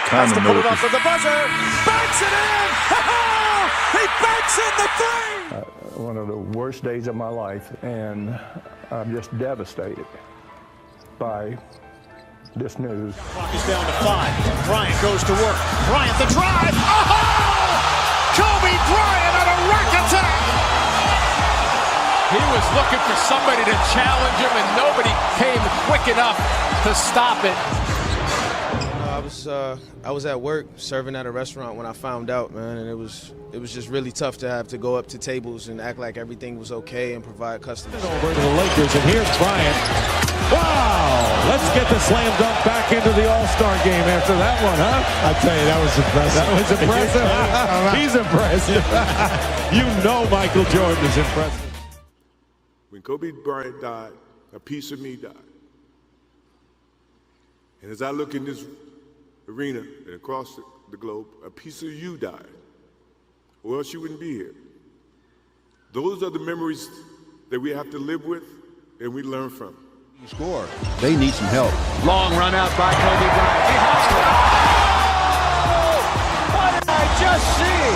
Has to put it up for the buzzer. Banks it in. He banks in the three. One of the worst days of my life, and I'm just devastated by this news. Clock is down to 5. Bryant goes to work. Bryant the drive. Oh! Kobe Bryant on a rack attack. He was looking for somebody to challenge him, and nobody came quick enough to stop it. I was at work serving at a restaurant when I found out, man, and it was just really tough to have to go up to tables and act like everything was okay and provide customers. Over to the Lakers, and here's Bryant. Wow! Let's get the slam dunk back into the All-Star game after that one, huh? I tell you, that was impressive. That was impressive. He's impressive. You know Michael Jordan is impressive. When Kobe Bryant died, a piece of me died. And as I look in this arena and across the globe, a piece of you died, or else you wouldn't be here. Those are the memories that we have to live with and we learn from. Score. They need some help. Long run out by Kobe Bryant. He has to. Oh! What did I just see?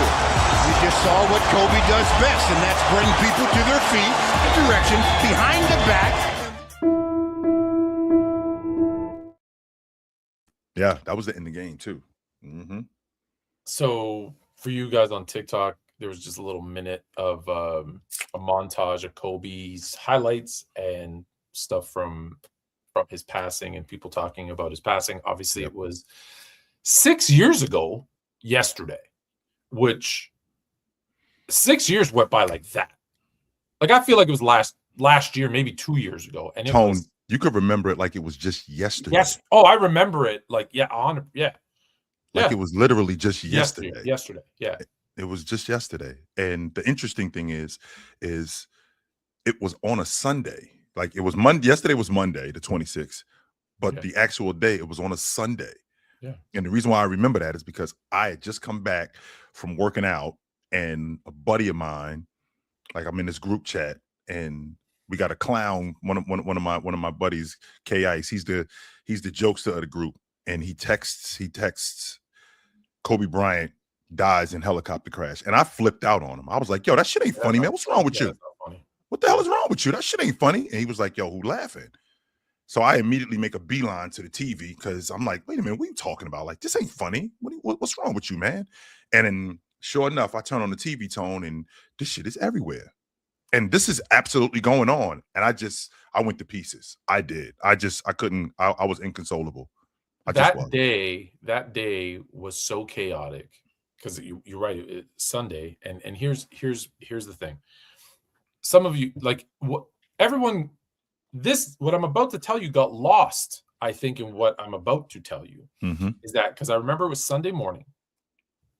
You just saw what Kobe does best, and that's bring people to their feet, a direction, behind the back. Yeah, that was the end of the game too. So for you guys on TikTok, there was just a little minute of a montage of Kobe's highlights and stuff from his passing and people talking about his passing. Obviously, It was 6 years ago yesterday, which 6 years went by like that. Like, I feel like it was last year, maybe 2 years ago. And Tone, you could remember it like it was just yesterday. Yes. Oh, I remember it. Like, yeah. Like it was literally just yesterday. Yesterday. Yeah. It was just yesterday. And the interesting thing is it was on a Sunday. Like, it was Monday. Yesterday was Monday, the 26th. But the actual day, it was on a Sunday. Yeah. And the reason why I remember that is because I had just come back from working out, and a buddy of mine, like, I'm in this group chat, and we got a clown, one of my buddies, K-Ice. He's the jokester of the group, and he texts Kobe Bryant dies in helicopter crash, and I flipped out on him. I was like, "Yo, that shit ain't funny, man. What's wrong with you? What the hell is wrong with you? That shit ain't funny." And he was like, "Yo, who laughing?" So I immediately make a beeline to the TV because I'm like, "Wait a minute, what are you talking about? Like, this ain't funny. What's wrong with you, man?" And then, sure enough, I turn on the TV, Tone, and this shit is everywhere. And this is absolutely going on. And I went to pieces. I did. I couldn't. I was inconsolable. That day was so chaotic because you're right. It's Sunday, and here's the thing. Some of you, like, what I'm about to tell you got lost, I think, in what I'm about to tell you. Is that because I remember it was Sunday morning,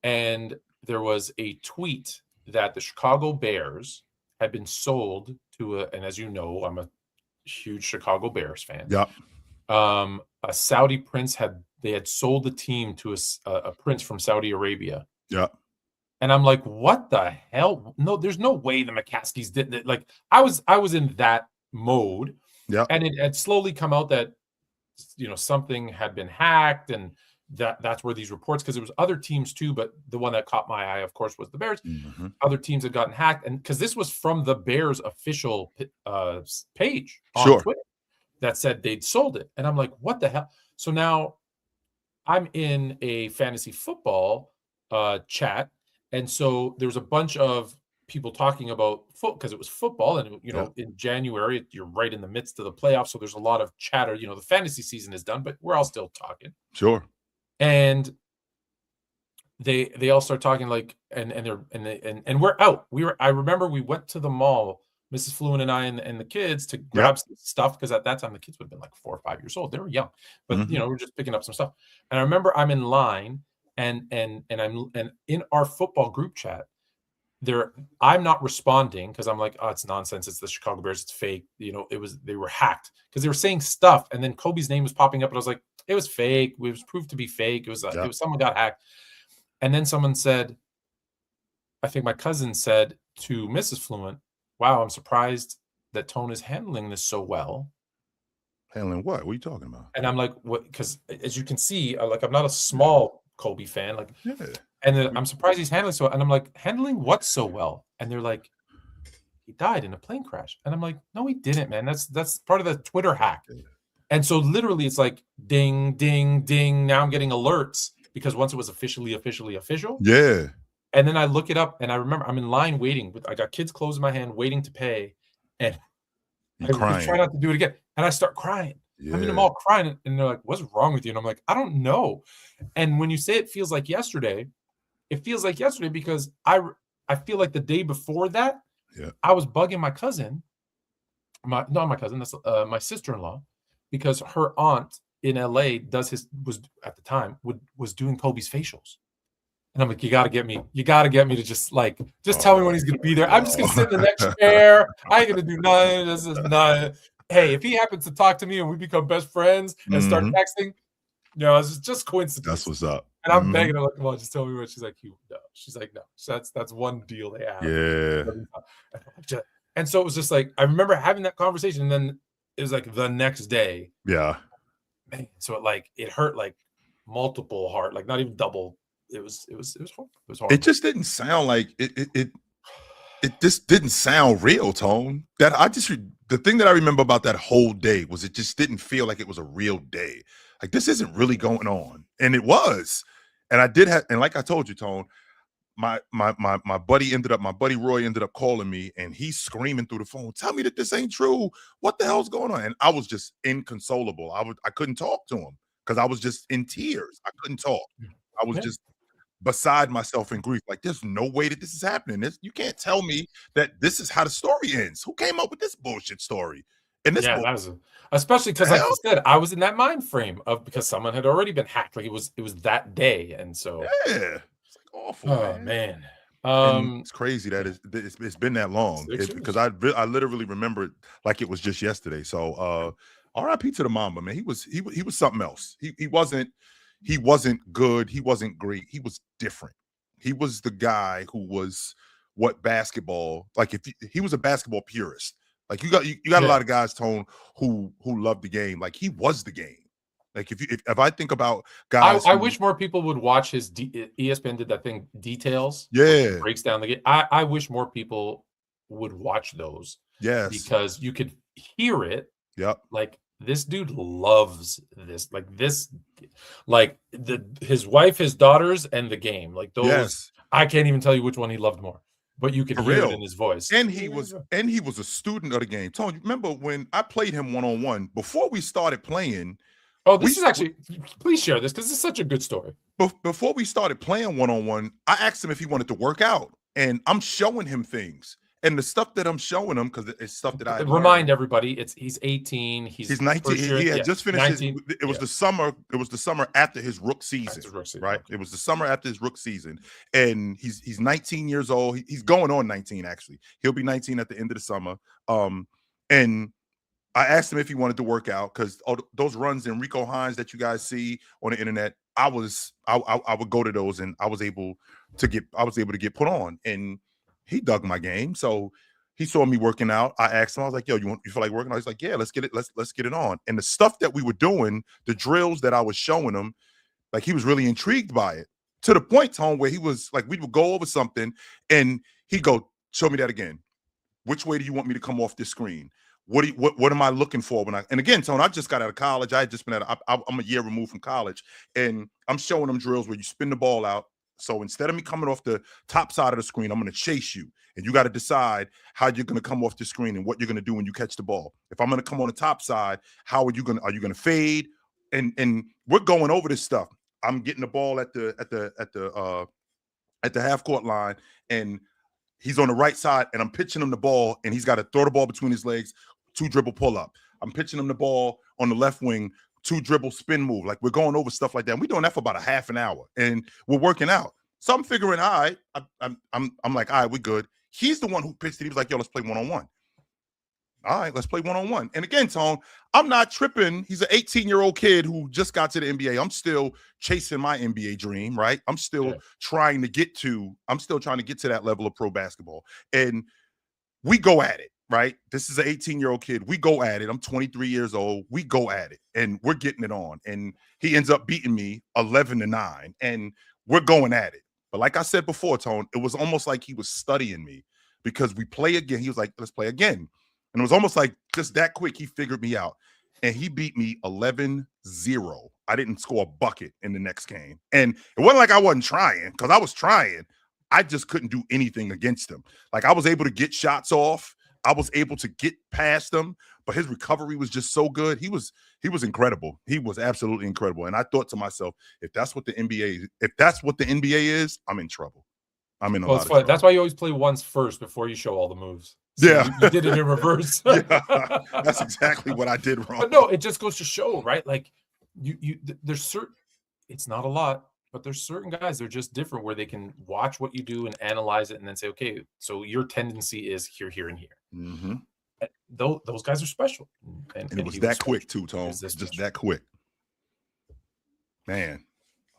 and there was a tweet that the Chicago Bears had been sold to and as you know, I'm a huge Chicago Bears fan. Yeah. A Saudi prince had sold the team to a prince from Saudi Arabia. Yeah. And I'm like, what the hell? No, there's no way the McCaskies did that. Like, I was in that mode. Yeah. And it had slowly come out that, something had been hacked, and that's where these reports, because there was other teams too, but the one that caught my eye, of course, was the Bears. Other teams had gotten hacked, and because this was from the Bears official page on Twitter that said they'd sold it. And I'm like, what the hell? So now I'm in a fantasy football chat, and so there's a bunch of people talking about because it was football, and in January you're right in the midst of the playoffs, so there's a lot of chatter. The fantasy season is done, but we're all still talking. Sure. And they all start talking, like, and we're out. I remember we went to the mall, Mrs. Fluent and I and the kids, to grab some stuff, because at that time the kids would have been like 4 or 5 years old. They were young, but we're just picking up some stuff. And I remember I'm in line, and I'm in our football group chat. I'm not responding because I'm like, oh, it's nonsense. It's the Chicago Bears. It's fake. They were hacked, because they were saying stuff, and then Kobe's name was popping up, and I was like, it was fake. It was proved to be fake. It was someone got hacked. And then someone said, I think my cousin said to Mrs. Fluent, wow, I'm surprised that Tone is handling this so well. Handling what? What are you talking about? And I'm like, what? Because as you can see, I'm not a small Kobe fan. Like, Yeah. and then I'm surprised he's handling so. And I'm like, handling what so well? And they're like, he died in a plane crash. And I'm like, no, he didn't, man. That's part of the Twitter hack. And so literally, it's like ding, ding, ding. Now I'm getting alerts because once it was official. Yeah. And then I look it up, and I remember I'm in line waiting. I got kids clothes in my hand, waiting to pay, and I try not to do it again. And I start crying. Yeah. I'm in the mall crying, and they're like, "What's wrong with you?" And I'm like, "I don't know." And when you say it feels like yesterday, it feels like yesterday because I feel like the day before that, I was bugging my cousin, not my cousin, that's my sister-in-law, because her aunt in LA was at the time was doing Kobe's facials. And I'm like, you got to get me to just tell me when he's going to be there. I'm just going to sit in the next chair. I ain't going to do nothing. This is not. Hey, if he happens to talk to me and we become best friends and start texting, it's just coincidence. That's what's up. And I'm begging her, like, come on, just tell me what. She's like, no. She's like, no. So that's one deal they have. Yeah. And so it was just like, I remember having that conversation, and then it was like the next day. Yeah. Man, so it hurt like multiple heart, like not even double. It was horrible. It was horrible. It just didn't sound like it just didn't sound real, Tone. The thing that I remember about that whole day was it just didn't feel like it was a real day. Like, this isn't really going on. And it was. And and like I told you, Tone, my buddy Roy ended up calling me, and he's screaming through the phone, tell me that this ain't true. What the hell's going on? And I was just inconsolable. I couldn't talk to him because I was just in tears. I couldn't talk. I was just beside myself in grief. Like, there's no way that this is happening. You can't tell me that this is how the story ends. Who came up with this bullshit story? And this, that was especially because, like you said, I was in that mind frame of because someone had already been hacked. Like, it was that day, and so it's like awful. Oh man, it's crazy that it's been that long because I literally remember it like it was just yesterday. So R.I.P. to the Mamba, man. He was something else. He wasn't good. He wasn't great. He was different. He was the guy who was what basketball, like, if he was a basketball purist. Like, you got a lot of guys, Tone, who love the game. Like, he was the game. Like, if I think about guys, I wish more people would watch his ESPN did that thing, Details. Yeah, breaks down the game. I wish more people would watch those. Yes, because you could hear it. Yep. Like, this dude loves this. Like his wife, his daughters, and the game. Like, those. Yes. I can't even tell you which one he loved more, but you could hear it in his voice. And he was a student of the game. Tony, remember when I played him one-on-one before we started playing? Oh, this is actually, please share this because it's such a good story. Before we started playing one-on-one, I asked him if he wanted to work out, and I'm showing him things. And the stuff that I'm showing him, because it's stuff that I remind everybody, he's 18. He's 19. Sure, he had just finished 19, it was the summer. It was the summer after his rook season, right? Okay. It was the summer after his rook season, and he's 19 years old. He's going on 19 actually. He'll be 19 at the end of the summer. And I asked him if he wanted to work out because those runs in Rico Hines that you guys see on the internet, I would go to those, and I was able to get put on, and he dug my game. So he saw me working out. I asked him, I was like, yo, you feel like working out? He's like, yeah, let's get it on. And the stuff that we were doing, the drills that I was showing him, like, he was really intrigued by it, to the point, Tone, where he was like, we would go over something and he'd go, show me that again. Which way do you want me to come off this screen? What am I looking for and again, Tone, I just got out of college. I had just been I'm a year removed from college, and I'm showing them drills where you spin the ball out. So instead of me coming off the top side of the screen, I'm going to chase you, and you got to decide how you're going to come off the screen and what you're going to do when you catch the ball. If I'm going to come on the top side, are you going to fade? And we're going over this stuff. I'm getting the ball at the half court line, and he's on the right side, and I'm pitching him the ball, and he's got to throw the ball between his legs, 2 dribble pull up. I'm pitching him the ball on the left wing, 2 dribble spin move. Like, we're going over stuff like that. And we're doing that for about a half an hour, and we're working out. So I'm figuring, all right, I'm like, all right, we're good. He's the one who pitched it. He was like, yo, let's play one-on-one. All right, let's play one-on-one. And again, Tone, I'm not tripping. He's an 18-year-old kid who just got to the NBA. I'm still chasing my NBA dream, right? I'm still trying to get to that level of pro basketball. And we go at it. right? This is an 18-year-old kid. We go at it. I'm 23 years old. We go at it, and we're getting it on. And he ends up beating me 11-9, and we're going at it. But like I said before, Tone, it was almost like he was studying me because we play again. He was like, let's play again. And it was almost like just that quick, he figured me out. And he beat me 11-0. I didn't score a bucket in the next game. And it wasn't like I wasn't trying, because I was trying. I just couldn't do anything against him. Like, I was able to get shots off. I was able to get past him, but his recovery was just so good. He was incredible. He was absolutely incredible. And I thought to myself, if that's what the NBA is, I'm in trouble. I'm in a lot of trouble. That's why you always play once first before you show all the moves. So yeah, you did it in reverse. Yeah, that's exactly what I did wrong. But no, it just goes to show, right? Like there's certain. It's not a lot, but there's certain guys that are just different, where they can watch what you do and analyze it, and then say, okay, so your tendency is here, here, and here. Mm-hmm. Those guys are special, and it was that quick too, Tone. Just that quick, man.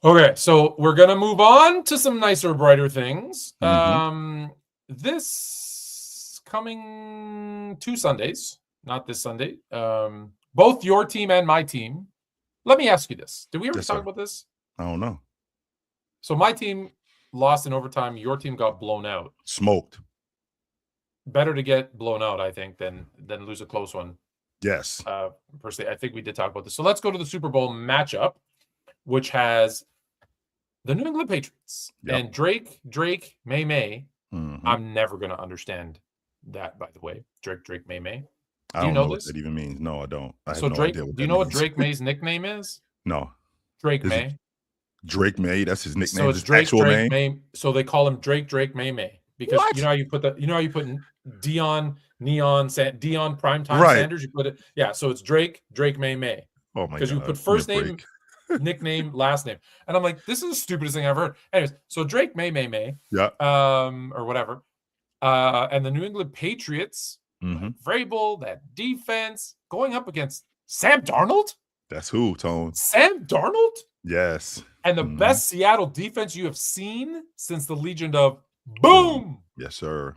Okay, so we're gonna move on to some nicer, brighter things. Mm-hmm. This coming 2 Sundays, not this Sunday. Both your team and my team. Let me ask you this: did we ever talk about this? I don't know. So my team lost in overtime. Your team got blown out. Smoked. Better to get blown out, I think, than lose a close one. Yes. Personally, I think we did talk about this. So let's go to the Super Bowl matchup, which has the New England Patriots and Drake, May. Mm-hmm. I'm never going to understand that, by the way. Drake, May. I don't know what that even means. No, I don't. So Drake, do you know what Drake May's nickname is? No. Drake May. Drake May, that's his nickname. So it's Drake, May. So they call him Drake, May. Because you know how you put Dion Primetime Sanders, you put it. Yeah, so it's Drake, May. Oh my god. Because you put first name, nickname, last name. And I'm like, this is the stupidest thing I've heard. Anyways, so Drake May. Yeah. Or whatever. And the New England Patriots, Vrabel, that defense, going up against Sam Darnold. That's who, Tone. Sam Darnold? Yes. And the best Seattle defense you have seen since the Legion of Boom. Yes, sir.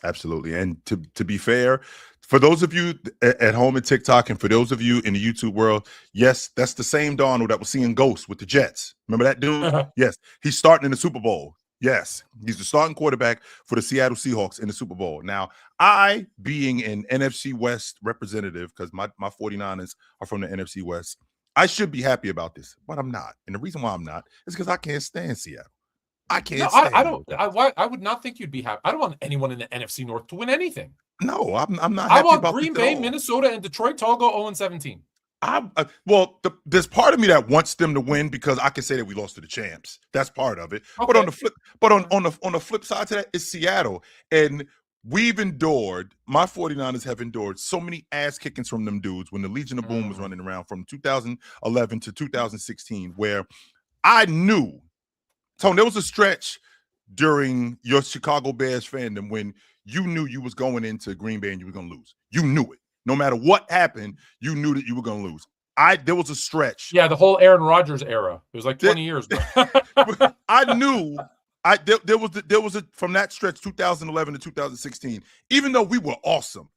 Absolutely. And to be fair, for those of you at home at TikTok and for those of you in the YouTube world, yes, that's the same Darnold that was seeing ghosts with the Jets. Remember that dude? Yes. He's starting in the Super Bowl. Yes. He's the starting quarterback for the Seattle Seahawks in the Super Bowl. Now, I, being an NFC West representative, because my 49ers are from the NFC West, I should be happy about this, but I'm not. And the reason why I'm not is because I can't stand Seattle. I can't. No, I don't. I would not think you'd be happy. I don't want anyone in the NFC North to win anything. No, I'm not. Happy I want about Green Bay, Minnesota, and Detroit to all go 0-17. There's part of me that wants them to win because I can say that we lost to the champs. That's part of it. Okay. But on the flip side to that is Seattle, and we've endured. My 49ers have endured so many ass kickings from them dudes when the Legion of Boom was running around from 2011 to 2016, where I knew. Tone, there was a stretch during your Chicago Bears fandom when you knew you was going into Green Bay and you were going to lose. You knew it. No matter what happened, you knew that you were going to lose. There was a stretch. Yeah, the whole Aaron Rodgers era. It was like 20 years. I knew. There was a from that stretch 2011 to 2016. Even though we were awesome,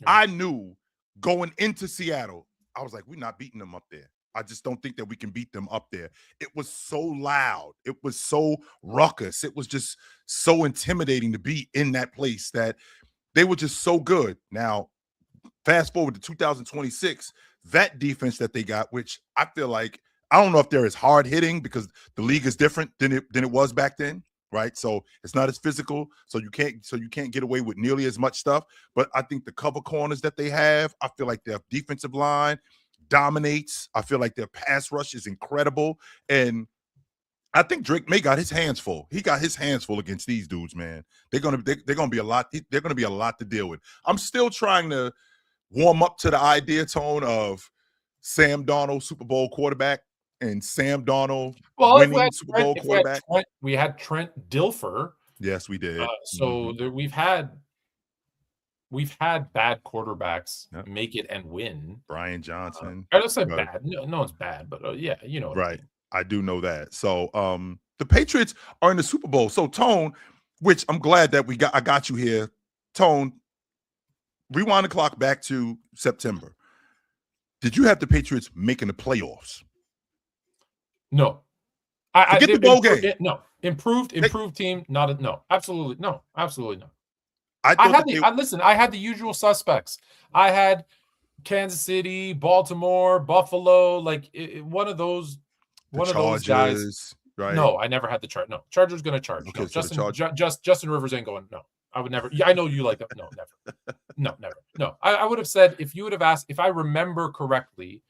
I knew going into Seattle, I was like, we're not beating them up there. I just don't think that we can beat them up there. It was so loud. It was so ruckus. It was just so intimidating to be in that place that they were just so good. Now, fast forward to 2026, that defense that they got, which I feel like, I don't know if they're as hard hitting because the league is different than it was back then, right? So it's not as physical. So you can't get away with nearly as much stuff. But I think the cover corners that they have, I feel like their defensive line dominates. I feel like their pass rush is incredible, and I think Drake May got his hands full. He got his hands full against these dudes, man. They're gonna be a lot. They're gonna be a lot to deal with. I'm still trying to warm up to the idea, Tone, of Sam Darnold Super Bowl quarterback and Sam Darnold winning Super Bowl quarterback. We had Trent Dilfer. Yes, we did. We've had bad quarterbacks make it and win. Brian Johnson. I don't say bad. No one's bad, but yeah, you know. Right. I do know that. So the Patriots are in the Super Bowl. So Tone, which I'm glad that I got you here. Tone, rewind the clock back to September. Did you have the Patriots making the playoffs? No. Forget the bowl game. No. Improved team. Absolutely no. I had the usual suspects. I had Kansas City, Baltimore, Buffalo, like one of those guys. Right? No, I never had the Chargers. No, Chargers going to charge. Okay, no, Justin Rivers ain't going. No, I would never. Yeah, I know you like that. No, never. No, never. No, I would have said, if you would have asked, if I remember correctly,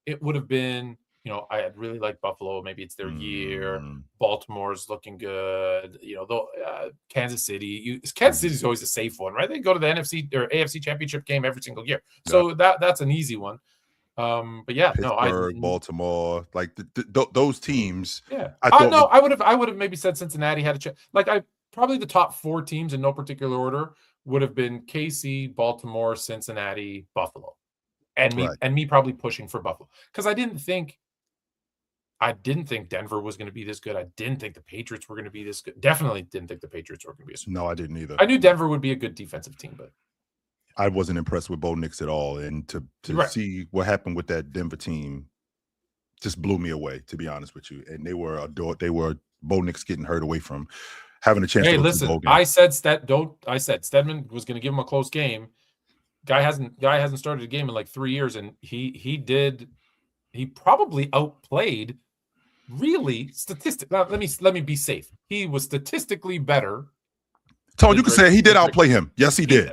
it would have been, I had really liked Buffalo. Maybe it's their year. Baltimore's looking good. Kansas City. Kansas City's always a safe one, right? They go to the NFC or AFC Championship game every single year, so that's an easy one. But yeah, Pittsburgh, Baltimore, like those teams. Yeah, I would have maybe said Cincinnati had a chance. Like probably the top 4 teams in no particular order would have been KC, Baltimore, Cincinnati, Buffalo, and me probably pushing for Buffalo, because I didn't think Denver was going to be this good. I didn't think the Patriots were going to be this good. Definitely didn't think the Patriots were going to be this good. No, I didn't either. I knew Denver would be a good defensive team, but I wasn't impressed with Bo Nix at all. And to see what happened with that Denver team just blew me away, to be honest with you. And they were Bo Nix getting hurt away from having a chance to listen, the bowl game. I said Stedman was going to give him a close game. Guy hasn't started a game in like 3 years, and he probably outplayed really statistically. Let me be safe. He was statistically better. Tone, you can say he did outplay him. Yes, he did.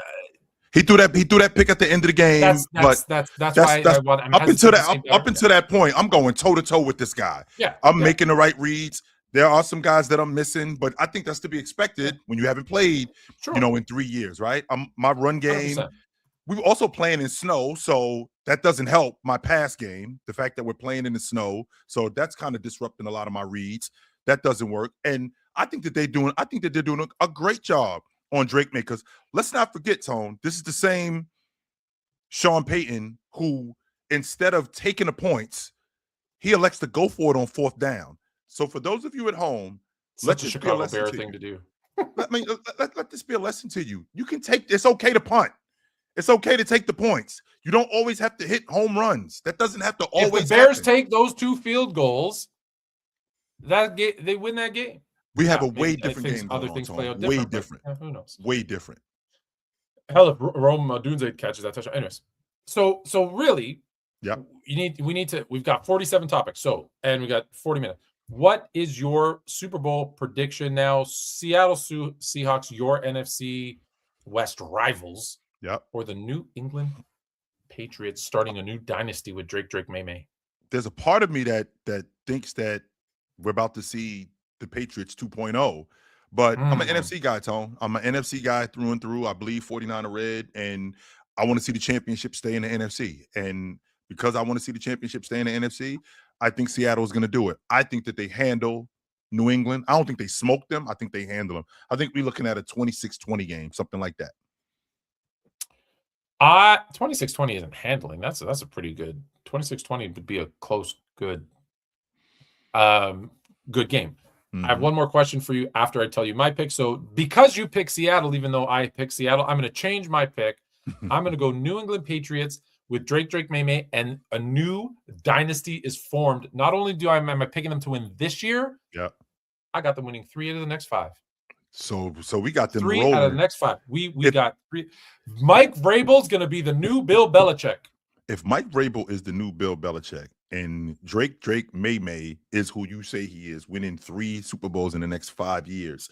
He threw that pick at the end of the game. That's why up until that point, I'm going toe to toe with this guy. Yeah, I'm making the right reads. There are some guys that I'm missing, but I think that's to be expected when you haven't played, in 3 years, right? My run game. 100%. We were also playing in snow, so that doesn't help my pass game. The fact that we're playing in the snow, so that's kind of disrupting a lot of my reads. That doesn't work, and I think that they're doing a great job on Drake May, because let's not forget, Tone, this is the same Sean Payton who, instead of taking the points, he elects to go for it on 4th down. So for those of you at home, let this be a lesson Bear thing to do. Let this be a lesson to you. You can take. It's okay to punt. It's okay to take the points. You don't always have to hit home runs. That doesn't have to always. If the Bears take those 2 field goals, they win that game. We have a way different game. Other things play out different. Way different. Who knows? Way different. Hell, if Rome Dunze catches that touchdown. Anyways, so really, we've got 47 topics. And we got 40 minutes. What is your Super Bowl prediction now? Seattle Seahawks, your NFC West rivals. Or the New England Patriots starting a new dynasty with Drake May. There's a part of me that thinks that we're about to see the Patriots 2.0, but I'm an NFC guy, Tone. I'm an NFC guy through and through. I believe 49er red, and I want to see the championship stay in the NFC. And because I want to see the championship stay in the NFC, I think Seattle is going to do it. I think that they handle New England. I don't think they smoke them. I think they handle them. I think we're looking at a 26-20 game, something like that. 26-20 isn't handling. That's a pretty good 26-20 would be a close, good game. I have one more question for you after I tell you my pick. So because you pick Seattle, even though I pick Seattle, I'm going to change my pick. I'm going to go New England Patriots with Drake May, and a new dynasty is formed. Not only am I picking them to win this year, I got them winning 3 out of the next 5. So we got them 3 rolling. out of the next 5. We got 3. Mike Vrabel's going to be the new Bill Belichick. If Mike Vrabel is the new Bill Belichick and Drake May is who you say he is, winning 3 Super Bowls in the next 5 years,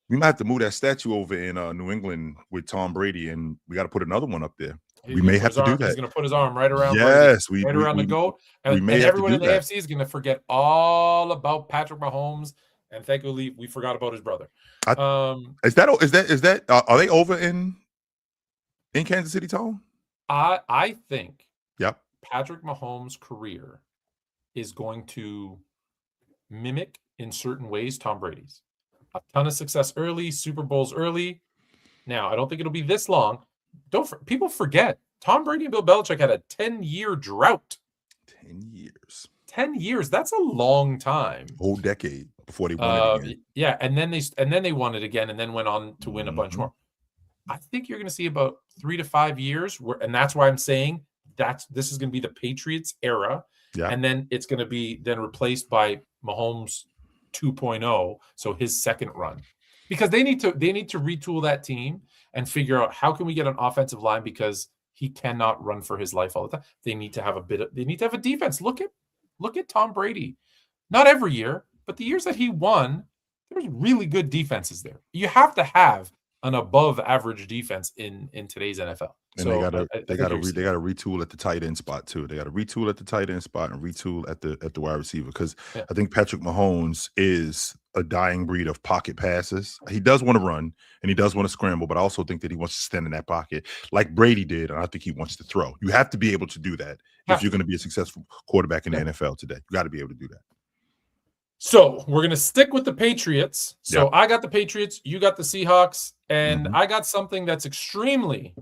we might have to move that statue over in New England with Tom Brady, and we got to put another one up there. We may have to do that. He's going to put his arm right around. Yes, around the goat, and everyone in the AFC is going to forget all about Patrick Mahomes. And thankfully, we forgot about his brother. Is that? Are they over in Kansas City, Tom? I think. Yep. Patrick Mahomes' career is going to mimic in certain ways Tom Brady's. A ton of success early, Super Bowls early. Now, I don't think it'll be this long. People forget Tom Brady and Bill Belichick had a 10-year drought. 10 years. 10 years. That's a long time. Whole decade before they won it again. Yeah, and then they won it again, and then went on to win a bunch more. I think you're going to see about 3 to 5 years, and that's why I'm saying this is going to be the Patriots era, and then it's going to be then replaced by Mahomes 2.0, so his second run, because they need to retool that team and figure out how can we get an offensive line, because he cannot run for his life all the time. They need to have a defense. Look at Tom Brady. Not every year, but the years that he won, there's really good defenses there. You have to have an above average defense in today's NFL. And so they got to retool at the tight end spot too. They got to retool at the tight end spot and retool at the wide receiver, because I think Patrick Mahomes is a dying breed of pocket passes. He does want to run and he does want to scramble, but I also think that he wants to stand in that pocket like Brady did, and I think he wants to throw. You have to be able to do that if you're going to be a successful quarterback in the NFL today. You got to be able to do that. So we're going to stick with the Patriots. So I got the Patriots, you got the Seahawks, and I got something that's extremely...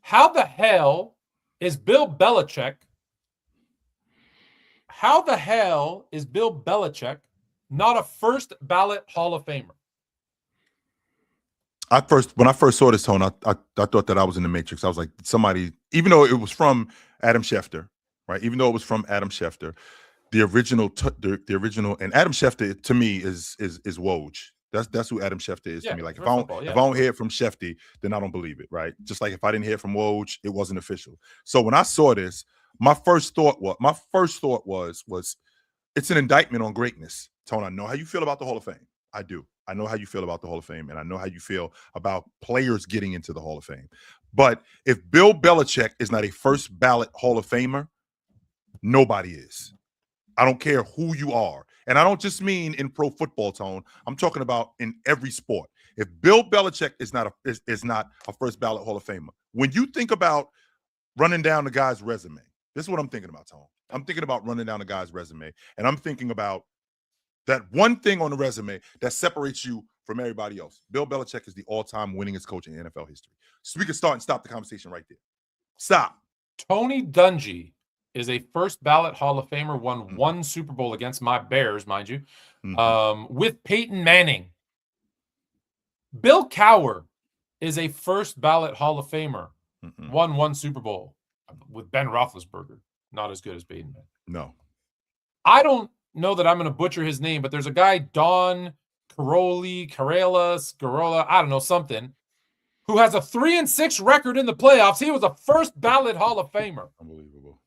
How the hell is Bill Belichick not a first ballot Hall of Famer? When I first saw this, Tone, I thought that I was in the Matrix. I was like, somebody, even though it was from Adam Schefter, right? Even though it was from Adam Schefter, the original, and Adam Schefter to me is Woj. That's who Adam Schefter is to me. Like if I don't hear it from Schefter, then I don't believe it, right? Just like if I didn't hear it from Woj, it wasn't official. So when I saw this, my first thought was it's an indictment on greatness. Tone, I know how you feel about the Hall of Fame. I do. I know how you feel about the Hall of Fame, and I know how you feel about players getting into the Hall of Fame. But if Bill Belichick is not a first ballot Hall of Famer, nobody is. I don't care who you are. And I don't just mean in pro football, Tone. I'm talking about in every sport. If Bill Belichick is not a first ballot Hall of Famer, when you think about running down the guy's resume, this is what I'm thinking about, Tone. I'm thinking about running down the guy's resume, and I'm thinking about that one thing on the resume that separates you from everybody else. Bill Belichick is the all-time winningest coach in NFL history. So we can start and stop the conversation right there. Stop. Tony Dungy is a first ballot Hall of Famer, won one Super Bowl against my Bears, mind you, with Peyton Manning. Bill Cowher is a first ballot Hall of Famer, won one Super Bowl with Ben Roethlisberger. Not as good as Peyton Manning. No. I don't know that I'm going to butcher his name, but there's a guy, Don Garola, I don't know, something, who has a 3-6 record in the playoffs. He was a first ballot Hall of Famer. Unbelievable.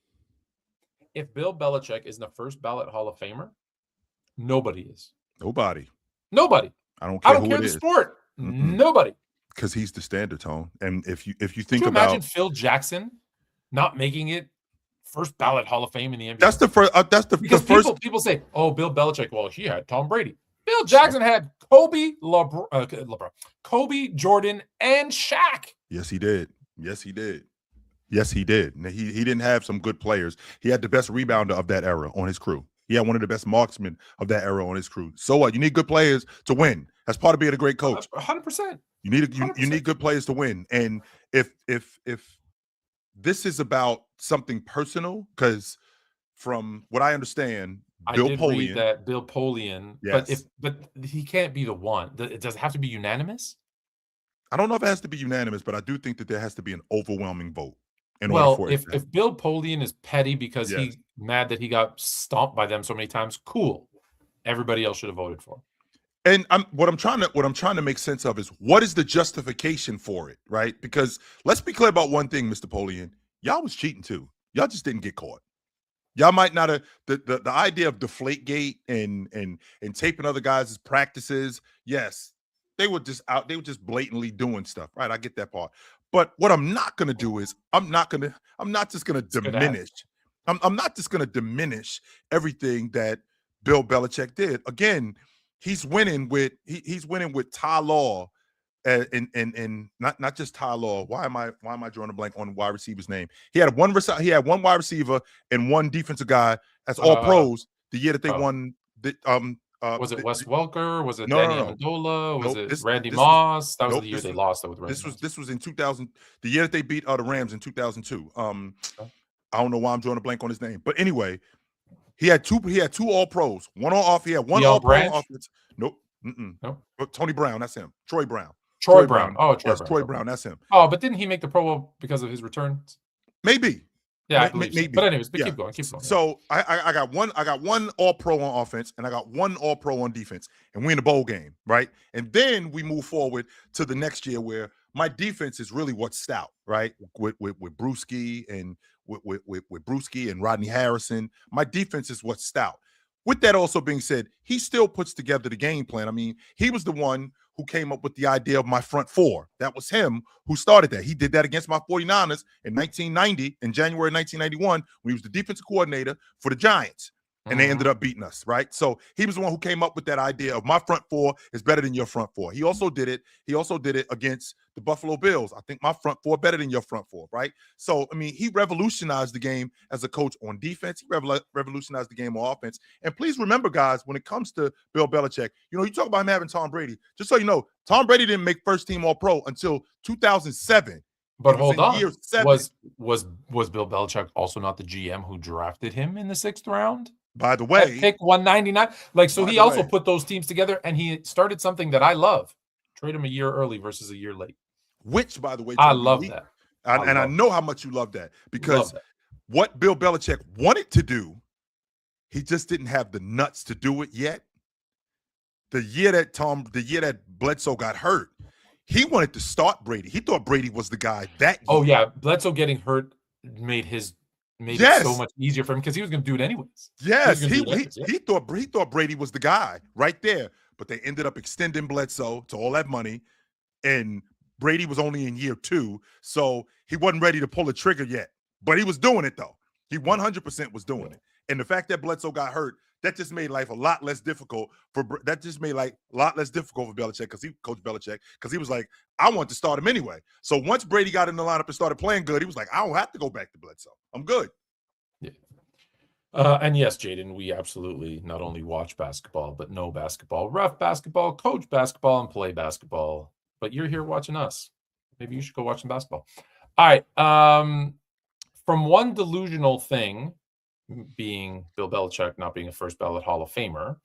If Bill Belichick isn't a first ballot Hall of Famer, nobody is. Nobody. I don't care the sport. Nobody. Because he's the standard, Tone. And if you think Could you about imagine Phil Jackson not making it first ballot Hall of Fame in the NBA? That's the first. Because people say, "Oh, Bill Belichick." Well, he had Tom Brady. Bill Jackson had Kobe, Kobe, Jordan, and Shaq. Yes, he did. And he didn't have some good players. He had the best rebounder of that era on his crew. He had one of the best marksmen of that era on his crew. So what? You need good players to win. That's part of being a great coach. 100%. You need good players to win. And if this is about something personal, because from what I understand, Bill Polian, yes. but he can't be the one. Does it have to be unanimous? I don't know if it has to be unanimous, but I do think that there has to be an overwhelming vote. If Bill Polian is petty because he's mad that he got stomped by them so many times, cool. Everybody else should have voted for him. And what I'm trying to make sense of is what is the justification for it, right? Because let's be clear about one thing, Mr. Polian. Y'all was cheating too. Y'all just didn't get caught. Y'all might not have the idea of Deflategate and taping other guys' practices. Yes, they were just blatantly doing stuff, right? I get that part. But what I'm not going to do is I'm not just going to diminish. I'm not just going to diminish everything that Bill Belichick did. Again, he's winning with Ty Law and not just Ty Law. Why am I drawing a blank on wide receiver's name? He had one wide receiver and one defensive guy as all pros the year that they won the was it Wes Welker? Was it no, Danny no. Amendola? Was it Randy this Moss? That was nope, the year this they was- lost it with Randy Moss. This was in 2000, the year that they beat the Rams in 2002. I don't know why I'm drawing a blank on his name, but anyway, he had two all pros. One on off. He had one Deion all pro on Branch? offense. Nope. No. Tony Brown, that's him. Troy Brown. Troy Brown. Oh, Troy yes, Brown. Troy Brown, that's him. Oh, but didn't he make the Pro Bowl because of his returns? Maybe. Yeah, I believe so. But anyways, keep going. So I got one All-Pro on offense, and I got one All-Pro on defense, and we're in the bowl game, right? And then we move forward to the next year where my defense is really what's stout, right? With Brewski and with Brewski and Rodney Harrison, my defense is what's stout. With that also being said, he still puts together the game plan. I mean, he was the one who came up with the idea of my front four. That was him who started that. He did that against my 49ers in 1990, in January 1991, when he was the defensive coordinator for the Giants. And they ended up beating us, right? So he was the one who came up with that idea of my front four is better than your front four. He also did it. He also did it against the Buffalo Bills. I think my front four better than your front four, right? So, I mean, he revolutionized the game as a coach on defense. He revolutionized the game on offense. And please remember, guys, when it comes to Bill Belichick, you know, you talk about him having Tom Brady. Just so you know, Tom Brady didn't make first-team All-Pro until 2007. But hold on, was Bill Belichick also not the GM who drafted him in the 6th round? By the way, pick 199. Like, so he also put those teams together, and he started something that I love. Trade him a year early versus a year late. Which, by the way, I love that. I know how much you love that, because what Bill Belichick wanted to do, he just didn't have the nuts to do it yet. The year that Bledsoe got hurt, he wanted to start Brady. He thought Brady was the guy that year. Oh yeah, Bledsoe getting hurt made it so much easier for him because he was going to do it anyways. Yes, he thought Brady was the guy right there, but they ended up extending Bledsoe to all that money, and Brady was only in year 2, so he wasn't ready to pull the trigger yet. But he was doing it though. He 100% was doing it, and the fact that Bledsoe got hurt, that just made life a lot less difficult for Belichick, Coach Belichick, because he was like, I want to start him anyway. So once Brady got in the lineup and started playing good, he was like, I don't have to go back to Bledsoe. I'm good. Yeah. And yes, Jaden, we absolutely not only watch basketball, but know basketball, ref basketball, coach basketball, and play basketball. But you're here watching us. Maybe you should go watch some basketball. All right. From one delusional thing, being Bill Belichick not being a first ballot Hall of Famer,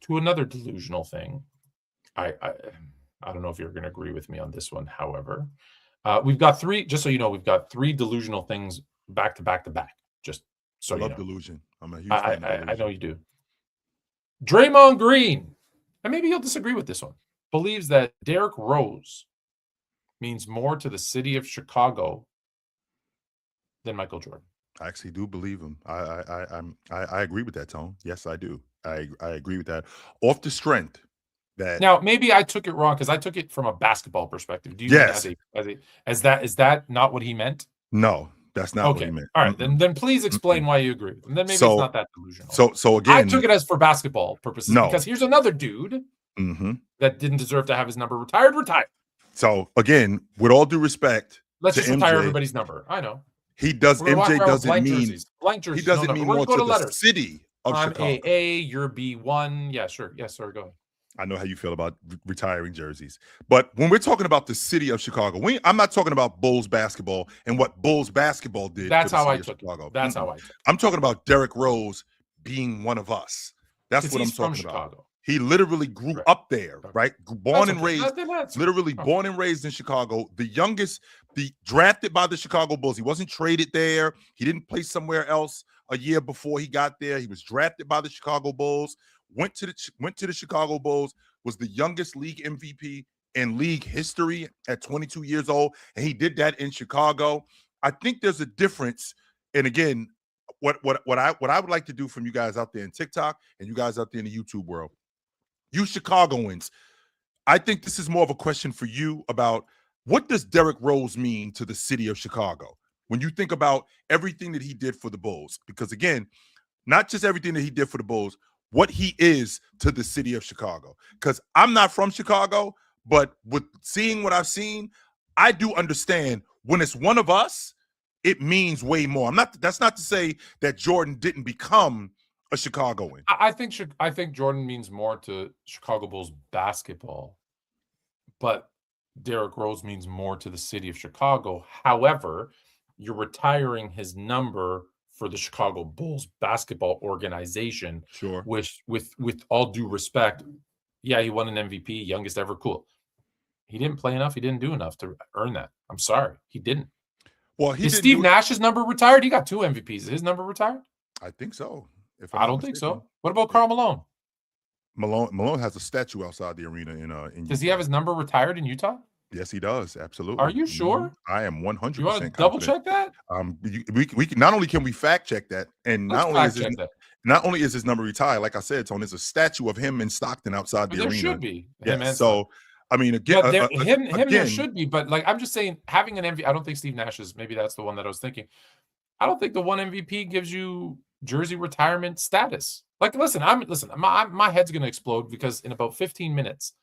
to another delusional thing. I don't know if you're going to agree with me on this one. However, we've got 3. Just so you know, we've got 3 delusional things back to back to back. Just so you know. Delusion. I'm a huge fan of delusion. I know you do. Draymond Green, and maybe you'll disagree with this one, believes that Derrick Rose means more to the city of Chicago than Michael Jordan. I actually do believe him. I agree with that, Tone. Yes, I do. I agree with that. Off the strength that now maybe I took it wrong because I took it from a basketball perspective. Do you mean is that not what he meant? No, that's not what he meant. All right, then please explain why you agree with him. Then maybe it's not that delusional. So again, I took it as for basketball purposes because here's another dude that didn't deserve to have his number retired. So again, with all due respect, let's just retire everybody's number. I know. He does. MJ doesn't mean blank jerseys. He doesn't mean more to the city of Chicago. I'm AA, you're B1. Yeah, sure. Yes, sir. Go ahead. I know how you feel about retiring jerseys, but when we're talking about the city of Chicago, I'm not talking about Bulls basketball and what Bulls basketball did. That's how I took it. That's how I took it. I'm talking about Derrick Rose being one of us. That's what I'm talking about. He literally grew up there, right? Born and raised in Chicago. The youngest, drafted by the Chicago Bulls. He wasn't traded there. He didn't play somewhere else a year before he got there. He was drafted by the Chicago Bulls. Went to the Chicago Bulls. Was the youngest league MVP in league history at 22 years old, and he did that in Chicago. I think there's a difference. And again, what I would like to do from you guys out there in TikTok and you guys out there in the YouTube world. You Chicagoans, I think this is more of a question for you about what does Derrick Rose mean to the city of Chicago when you think about everything that he did for the Bulls? Because again, not just everything that he did for the Bulls, what he is to the city of Chicago. Because I'm not from Chicago, but with seeing what I've seen, I do understand when it's one of us, it means way more. That's not to say that Jordan didn't become a Chicagoan. I think Jordan means more to Chicago Bulls basketball, but Derrick Rose means more to the city of Chicago. However, you're retiring his number for the Chicago Bulls basketball organization. Sure. With all due respect, yeah, he won an MVP, youngest ever. Cool. He didn't play enough. He didn't do enough to earn that. I'm sorry, he didn't. Well, is Steve Nash's number retired? He got 2 MVPs. Is his number retired? I think so. I don't think so. What about Karl Malone? Malone has a statue outside the arena in Does he have his number retired in Utah? Yes, he does. Absolutely. Are you sure? I am 100%. You want to double check that? We can, not only can we fact check that, and not only is his number retired, like I said, Tony, there's a statue of him in Stockton outside the arena. There should be. Yeah. So, I mean, again, there should be, but like I'm just saying, having an MVP, I don't think Steve Nash is. Maybe that's the one that I was thinking. I don't think the one MVP gives you jersey retirement status. Like, listen, my head's gonna explode because in about 15 minutes,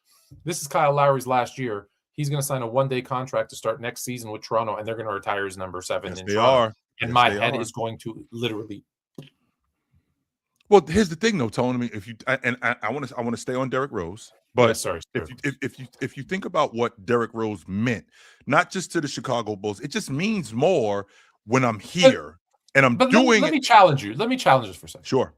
this is Kyle Lowry's last year. He's going to sign a 1-day contract to start next season with Toronto, and they're going to retire his number 7 in Toronto. And my head is going to literally. Well, here's the thing, though, Tony. If you I want to stay on Derrick Rose, but if you think about what Derrick Rose meant, not just to the Chicago Bulls, it just means more when I'm here and I'm doing. Let me challenge you. Let me challenge this for a second. Sure.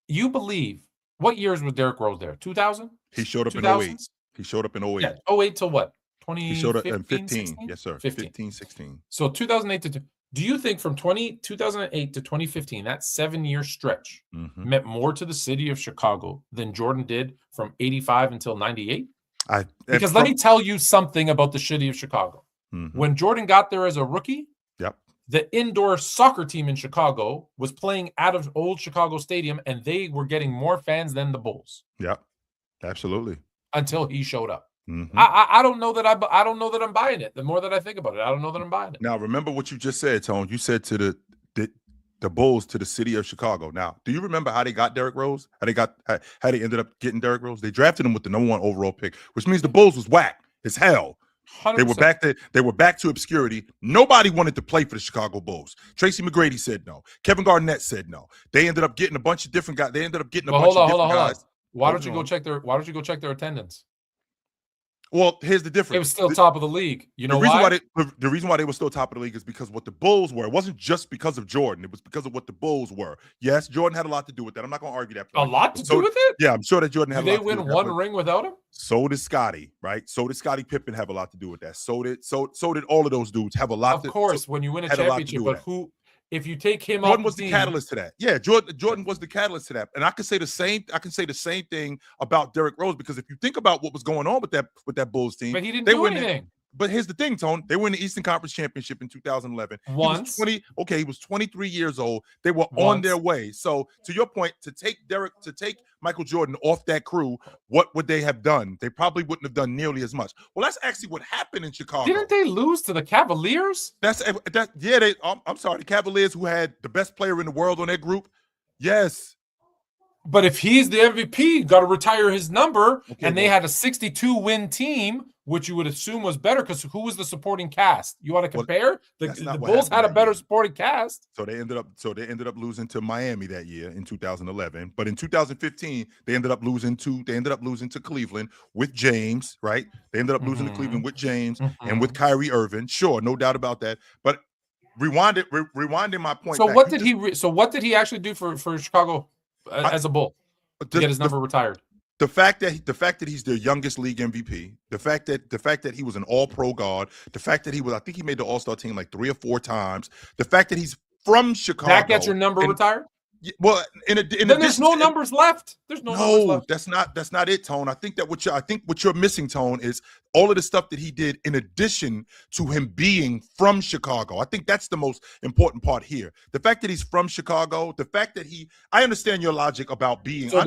You believe what years was Derrick Rose there? 2000. He showed up in 08. He showed up in 08. Yeah, 08 to what? 20. He showed up in 15. 16? Yes, sir. 15, 16. So 2008 to. Do you think from 2008 to 2015, that 7-year stretch meant more to the city of Chicago than Jordan did from 85 until 98? Because let me tell you something about the city of Chicago. When Jordan got there as a rookie, the indoor soccer team in Chicago was playing out of old Chicago Stadium, and they were getting more fans than the Bulls. Yep, absolutely. Until he showed up. I don't know that I don't know that I'm buying it. The more that I think about it, I don't know that I'm buying it. Now, remember what you just said, Tone. You said to the Bulls to the city of Chicago. Now, do you remember how they got Derrick Rose? How they ended up getting Derrick Rose? They drafted him with the #1 overall pick, which means the Bulls was whack as hell. 100%. They were back to obscurity. Nobody wanted to play for the Chicago Bulls. Tracy McGrady said no. Kevin Garnett said no. They ended up getting a bunch of different guys. They ended up getting a bunch of different guys. Why don't you go check their attendance? Well, here's the difference. It was still top of the league. You know the reason why they were still top of the league is because what the Bulls were. It wasn't just because of Jordan. It was because of what the Bulls were. Yes, Jordan had a lot to do with that. I'm not going to argue that point. A lot to do with it? Yeah, I'm sure that Jordan had a lot to do with that. Did they win one ring without him? So did Scottie, right? So did Scottie Pippen have a lot to do with that. So did all of those dudes have a lot. Of course, when you win a championship, but who? If you take him Jordan was the catalyst to that. Yeah, Jordan was the catalyst to that. And I can say the same thing about Derrick Rose, because if you think about what was going on with that Bulls team, but he didn't do anything. But here's the thing, Tone. They won the Eastern Conference Championship in 2011. Once. He was 23 years old. They were on their way. So to your point, to take Michael Jordan off that crew, what would they have done? They probably wouldn't have done nearly as much. Well, that's actually what happened in Chicago. Didn't they lose to the Cavaliers? I'm sorry, the Cavaliers, who had the best player in the world on their group. Yes. But if he's the MVP, got to retire his number. Okay, and they had a 62-win team, which you would assume was better, because who was the supporting cast? You want to compare? The Bulls had a better supporting cast. So they ended up losing to Miami that year in 2011. But in 2015, they ended up losing to Cleveland with James, right? They ended up losing to Cleveland with James and with Kyrie Irving. Sure, no doubt about that. But rewinding my point. So what did he actually do for Chicago as a Bull to get his number retired? The fact that he's their youngest league MVP, the fact that he was an All-Pro guard, the fact that I think he made the All-Star team like 3 or 4 times, the fact that he's from Chicago. That gets your number retired? Well, then there's no numbers left. There's no numbers left. That's not it, Tone. I think what you're missing, Tone, is all of the stuff that he did in addition to him being from Chicago. I think that's the most important part here. The fact that he's from Chicago, the fact that I understand your logic about being. So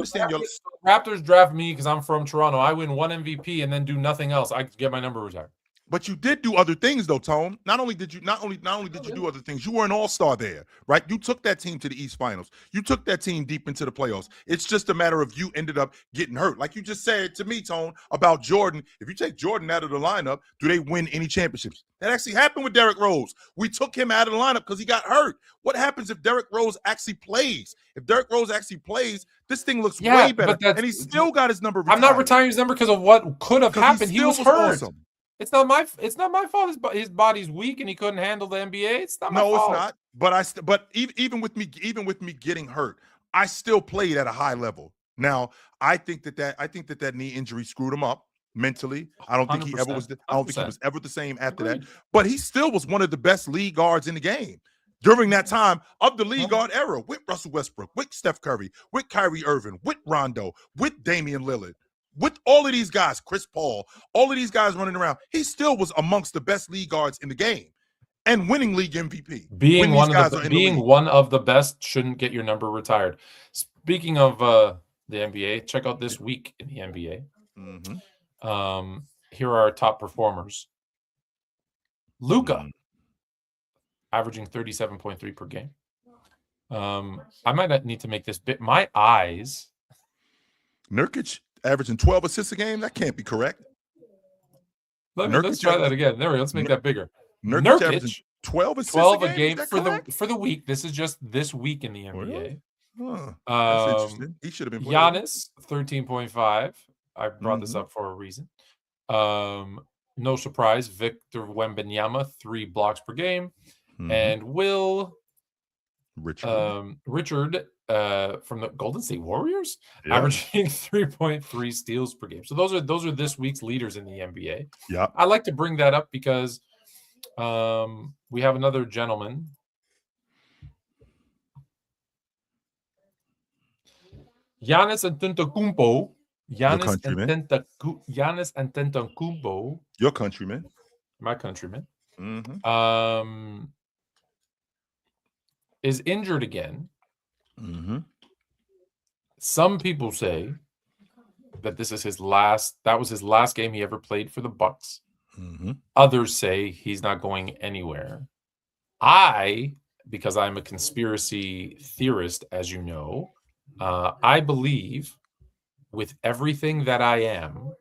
Raptors draft me because I'm from Toronto. I win 1 MVP and then do nothing else. I get my number retired. But you did do other things, though, Tone. Not only did you do other things, you were an all-star there, right? You took that team to the East Finals. You took that team deep into the playoffs. It's just a matter of you ended up getting hurt. Like you just said to me, Tone, about Jordan. If you take Jordan out of the lineup, do they win any championships? That actually happened with Derrick Rose. We took him out of the lineup because he got hurt. What happens if Derrick Rose actually plays? If Derrick Rose actually plays, this thing looks way better. And he still got his number retired. I'm not retiring his number because of what could have happened. He was hurt. Awesome. It's not my fault. His body's weak and he couldn't handle the NBA. It's not my fault. No, it's not. But even with me getting hurt, I still played at a high level. Now, I think that knee injury screwed him up mentally. I don't think he ever was. I don't think he was ever the same after that. But he still was one of the best league guards in the game during that time of the league guard era, with Russell Westbrook, with Steph Curry, with Kyrie Irving, with Rondo, with Damian Lillard, with all of these guys, Chris Paul, all of these guys running around. He still was amongst the best league guards in the game and winning league MVP. Being one of the best shouldn't get your number retired. Speaking of the NBA, check out this week in the NBA. Mm-hmm. Here are our top performers. Luka, averaging 37.3 per game. I might need to make this bit. My eyes. Nurkic averaging 12 assists a game. That can't be correct. Let's try that again. There we go. Let's make that bigger. Nurkic averaging 12 assists 12 a game for the week. This is just this week in the NBA. Huh. That's interesting. He should have been playing. Giannis 13.5. I brought this up for a reason. No surprise, Victor Wembanyama 3 blocks per game, and Richard from the Golden State Warriors averaging 3.3 steals per game. So those are this week's leaders in the NBA. Yeah, I like to bring that up because we have another gentleman. Giannis Antetokounmpo. Giannis Antetokounmpo. Your countryman. My countryman. Mm-hmm. Is injured again. Mm-hmm. Some people say that this is his last. That was his last game he ever played for the Bucks. Mm-hmm. Others say he's not going anywhere. Because I'm a conspiracy theorist, as you know, I believe with everything that I am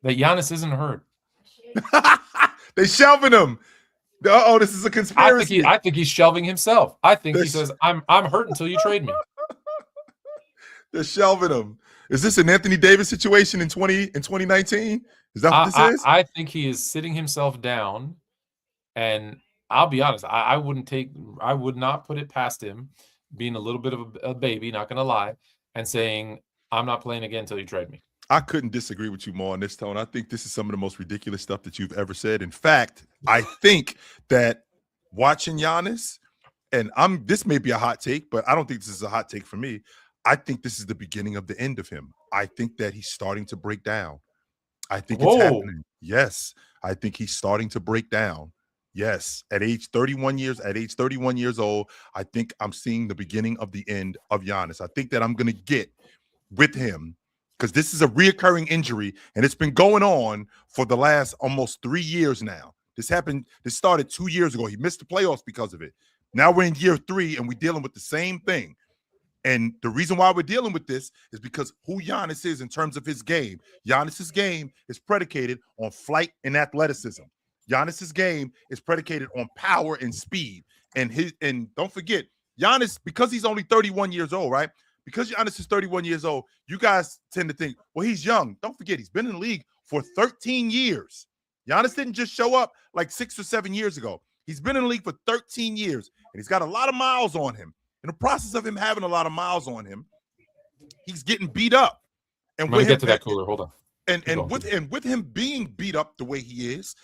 that Giannis isn't hurt. They shelving him. Oh, this is a conspiracy. I think he's shelving himself. I think he says, I'm hurt until you trade me. They're shelving him. Is this an Anthony Davis situation in 2019? Is that what this is? I think he is sitting himself down, and I'll be honest, I would not put it past him being a little bit of a baby, not gonna lie, and saying, I'm not playing again until you trade me. I couldn't disagree with you more on this, Tone. I think this is some of the most ridiculous stuff that you've ever said. In fact, I think that watching Giannis, and this may be a hot take, but I don't think this is a hot take for me. I think this is the beginning of the end of him. I think that he's starting to break down. I think it's happening. Yes, I think he's starting to break down. Yes, at age 31 years old, I think I'm seeing the beginning of the end of Giannis. I think that I'm going to get with him, because this is a reoccurring injury, and it's been going on for the last almost 3 years now. This started 2 years ago. He missed the playoffs because of it. Now we're in year 3, and we're dealing with the same thing. And the reason why we're dealing with this is because who Giannis is in terms of his game. Giannis's game is predicated on flight and athleticism. Giannis's game is predicated on power and speed. And don't forget, Giannis, because he's only 31 years old, right? Because Giannis is 31 years old, you guys tend to think, well, he's young. Don't forget, he's been in the league for 13 years. Giannis didn't just show up like 6 or 7 years ago. He's been in the league for 13 years, and he's got a lot of miles on him. In the process of him having a lot of miles on him, he's getting beat up. And I'm going to get to that cooler. Hold on. And with him being beat up the way he is,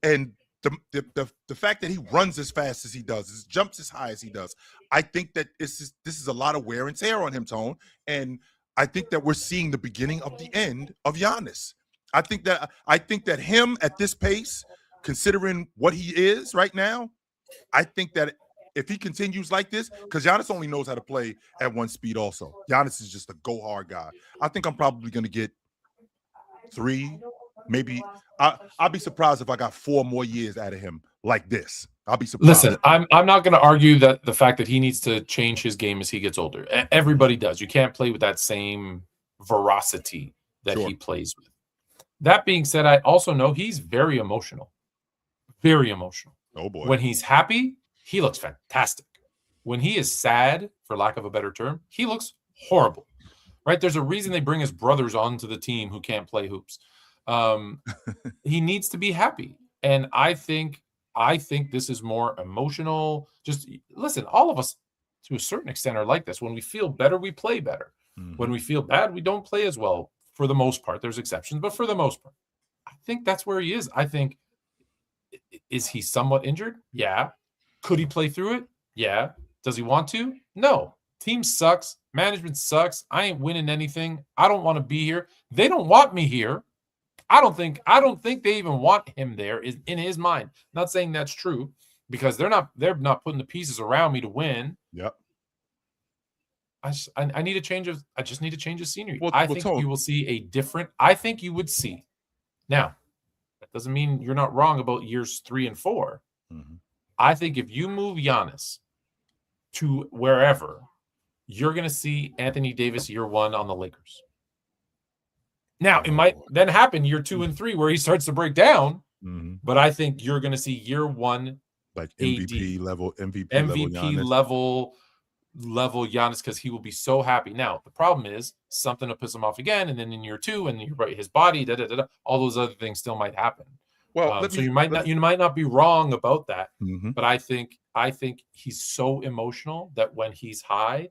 and the fact that he runs as fast as he does, jumps as high as he does, I think that this is a lot of wear and tear on him, Tone. And I think that we're seeing the beginning of the end of Giannis. I think that him at this pace, considering what he is right now, I think that if he continues like this, because Giannis only knows how to play at one speed also. Giannis is just a go-hard guy. I think I'm probably going to get 3, maybe. I'll be surprised if I got 4 more years out of him like this. I'll be surprised. Listen, I'm not going to argue that the fact that he needs to change his game as he gets older. Everybody does. You can't play with that same veracity that he plays with. That being said, I also know he's very emotional. Very emotional. Oh, boy. When he's happy, he looks fantastic. When he is sad, for lack of a better term, he looks horrible. right? There's a reason they bring his brothers onto the team who can't play hoops. He needs to be happy. And I think this is more emotional. Just listen, all of us to a certain extent are like this. When we feel better, we play better. When we feel bad, we don't play as well for the most part. There's exceptions, but for the most part, I think that's where he is. I think, is he somewhat injured? Yeah. Could he play through it? Yeah. Does he want to? No. Team sucks. Management sucks. I ain't winning anything. I don't want to be here. They don't want me here. I don't think they even want him there in his mind. Not saying that's true because they're not putting the pieces around me to win. Yep. I need a change of scenery. Well, I think you will see a different. I think you would see. Now, that doesn't mean you're not wrong about years 3 and 4. I think if you move Giannis to wherever, you're going to see Anthony Davis year 1 on the Lakers. Now, it might then happen year 2 and 3 where he starts to break down, but I think you're going to see year 1 like MVP level level Giannis because he will be so happy. Now, the problem is something will piss him off again, and then in year 2, and his body, all those other things still might happen. Well, so you might not be wrong about that, but I think he's so emotional that when he's high,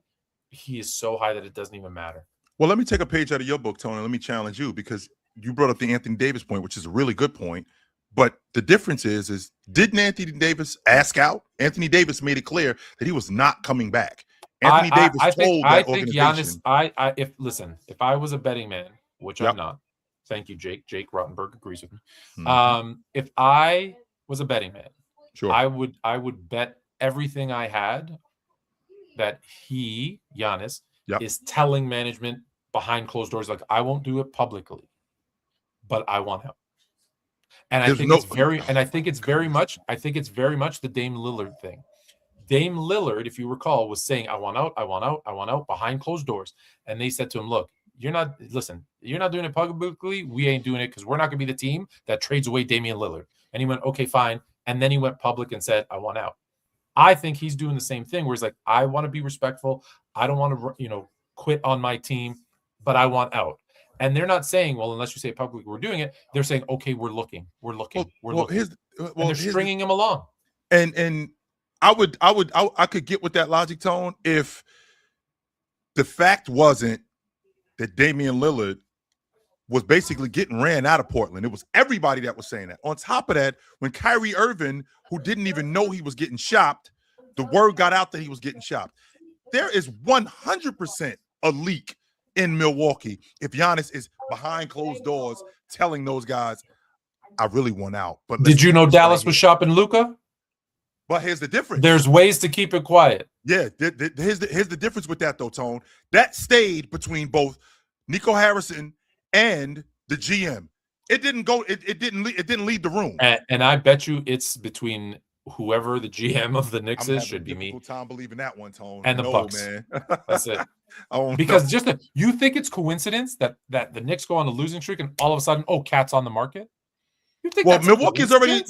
he is so high that it doesn't even matter. Well, let me take a page out of your book, Tony. Let me challenge you because you brought up the Anthony Davis point, which is a really good point. But the difference is didn't Anthony Davis ask out? Anthony Davis made it clear that he was not coming back. Anthony Davis told that organization. Giannis, if I was a betting man, which I'm not, thank you, Jake. Jake Rottenberg agrees with me. If I was a betting man, sure, I would bet everything I had that Giannis, is telling management behind closed doors, like, I won't do it publicly, but I want help. And I think it's very much the Dame Lillard thing. Dame Lillard, if you recall, was saying, I want out behind closed doors. And they said to him, look, you're not doing it publicly. We ain't doing it because we're not going to be the team that trades away Damian Lillard. And he went, okay, fine. And then he went public and said, I want out. I think he's doing the same thing where he's like, I want to be respectful. I don't want to, quit on my team, but I want out. And they're not saying, well, unless you say publicly we're doing it. They're saying, okay, we're looking. And they're stringing him along. And I could get with that logic, Tone, if the fact wasn't that Damian Lillard was basically getting ran out of Portland. It was everybody that was saying that. On top of that, when Kyrie Irving, who didn't even know he was getting shopped, the word got out that he was getting shopped. There is 100% a leak in Milwaukee if Giannis is behind closed doors telling those guys, I really want out. But did you know Dallas was shopping Luka? But here's the difference. There's ways to keep it quiet. Yeah, here's the difference with that, though, Tone. That stayed between both Nico Harrison and the GM. It didn't go. It didn't leave the room. And I bet you it's between whoever the GM of the Knicks is. Should be me. Time believing that one, Tone. And the Bucks. Man. That's it. Because you think it's coincidence that the Knicks go on a losing streak and all of a sudden, Cat's on the market? You think? Well, Milwaukee has already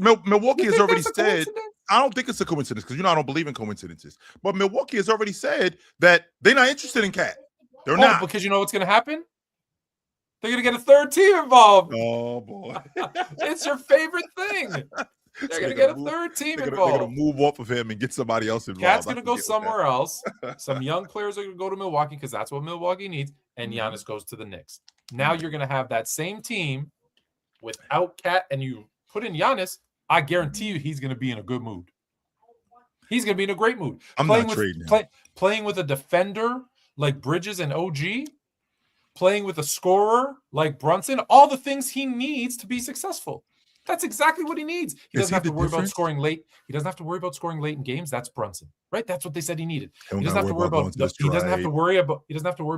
said. I don't think it's a coincidence because I don't believe in coincidences. But Milwaukee has already said that they're not interested in Cat. They're not, because you know what's going to happen. They're going to get a third team involved. Oh, boy. It's your favorite thing. They're going to get a third team involved. They're going to move off of him and get somebody else involved. Cat's going to go somewhere else. Some young players are going to go to Milwaukee because that's what Milwaukee needs. And Giannis goes to the Knicks. Now you're going to have that same team without Cat, and you put in Giannis. I guarantee you he's going to be in a good mood. He's going to be in a great mood. Playing with a defender like Bridges and OG, playing with a scorer like Brunson, all the things he needs to be successful. That's exactly what he needs. He doesn't have to worry about scoring late. He doesn't have to worry about scoring late in games. That's Brunson, right? That's what they said he needed. He doesn't have to worry about. He doesn't have to worry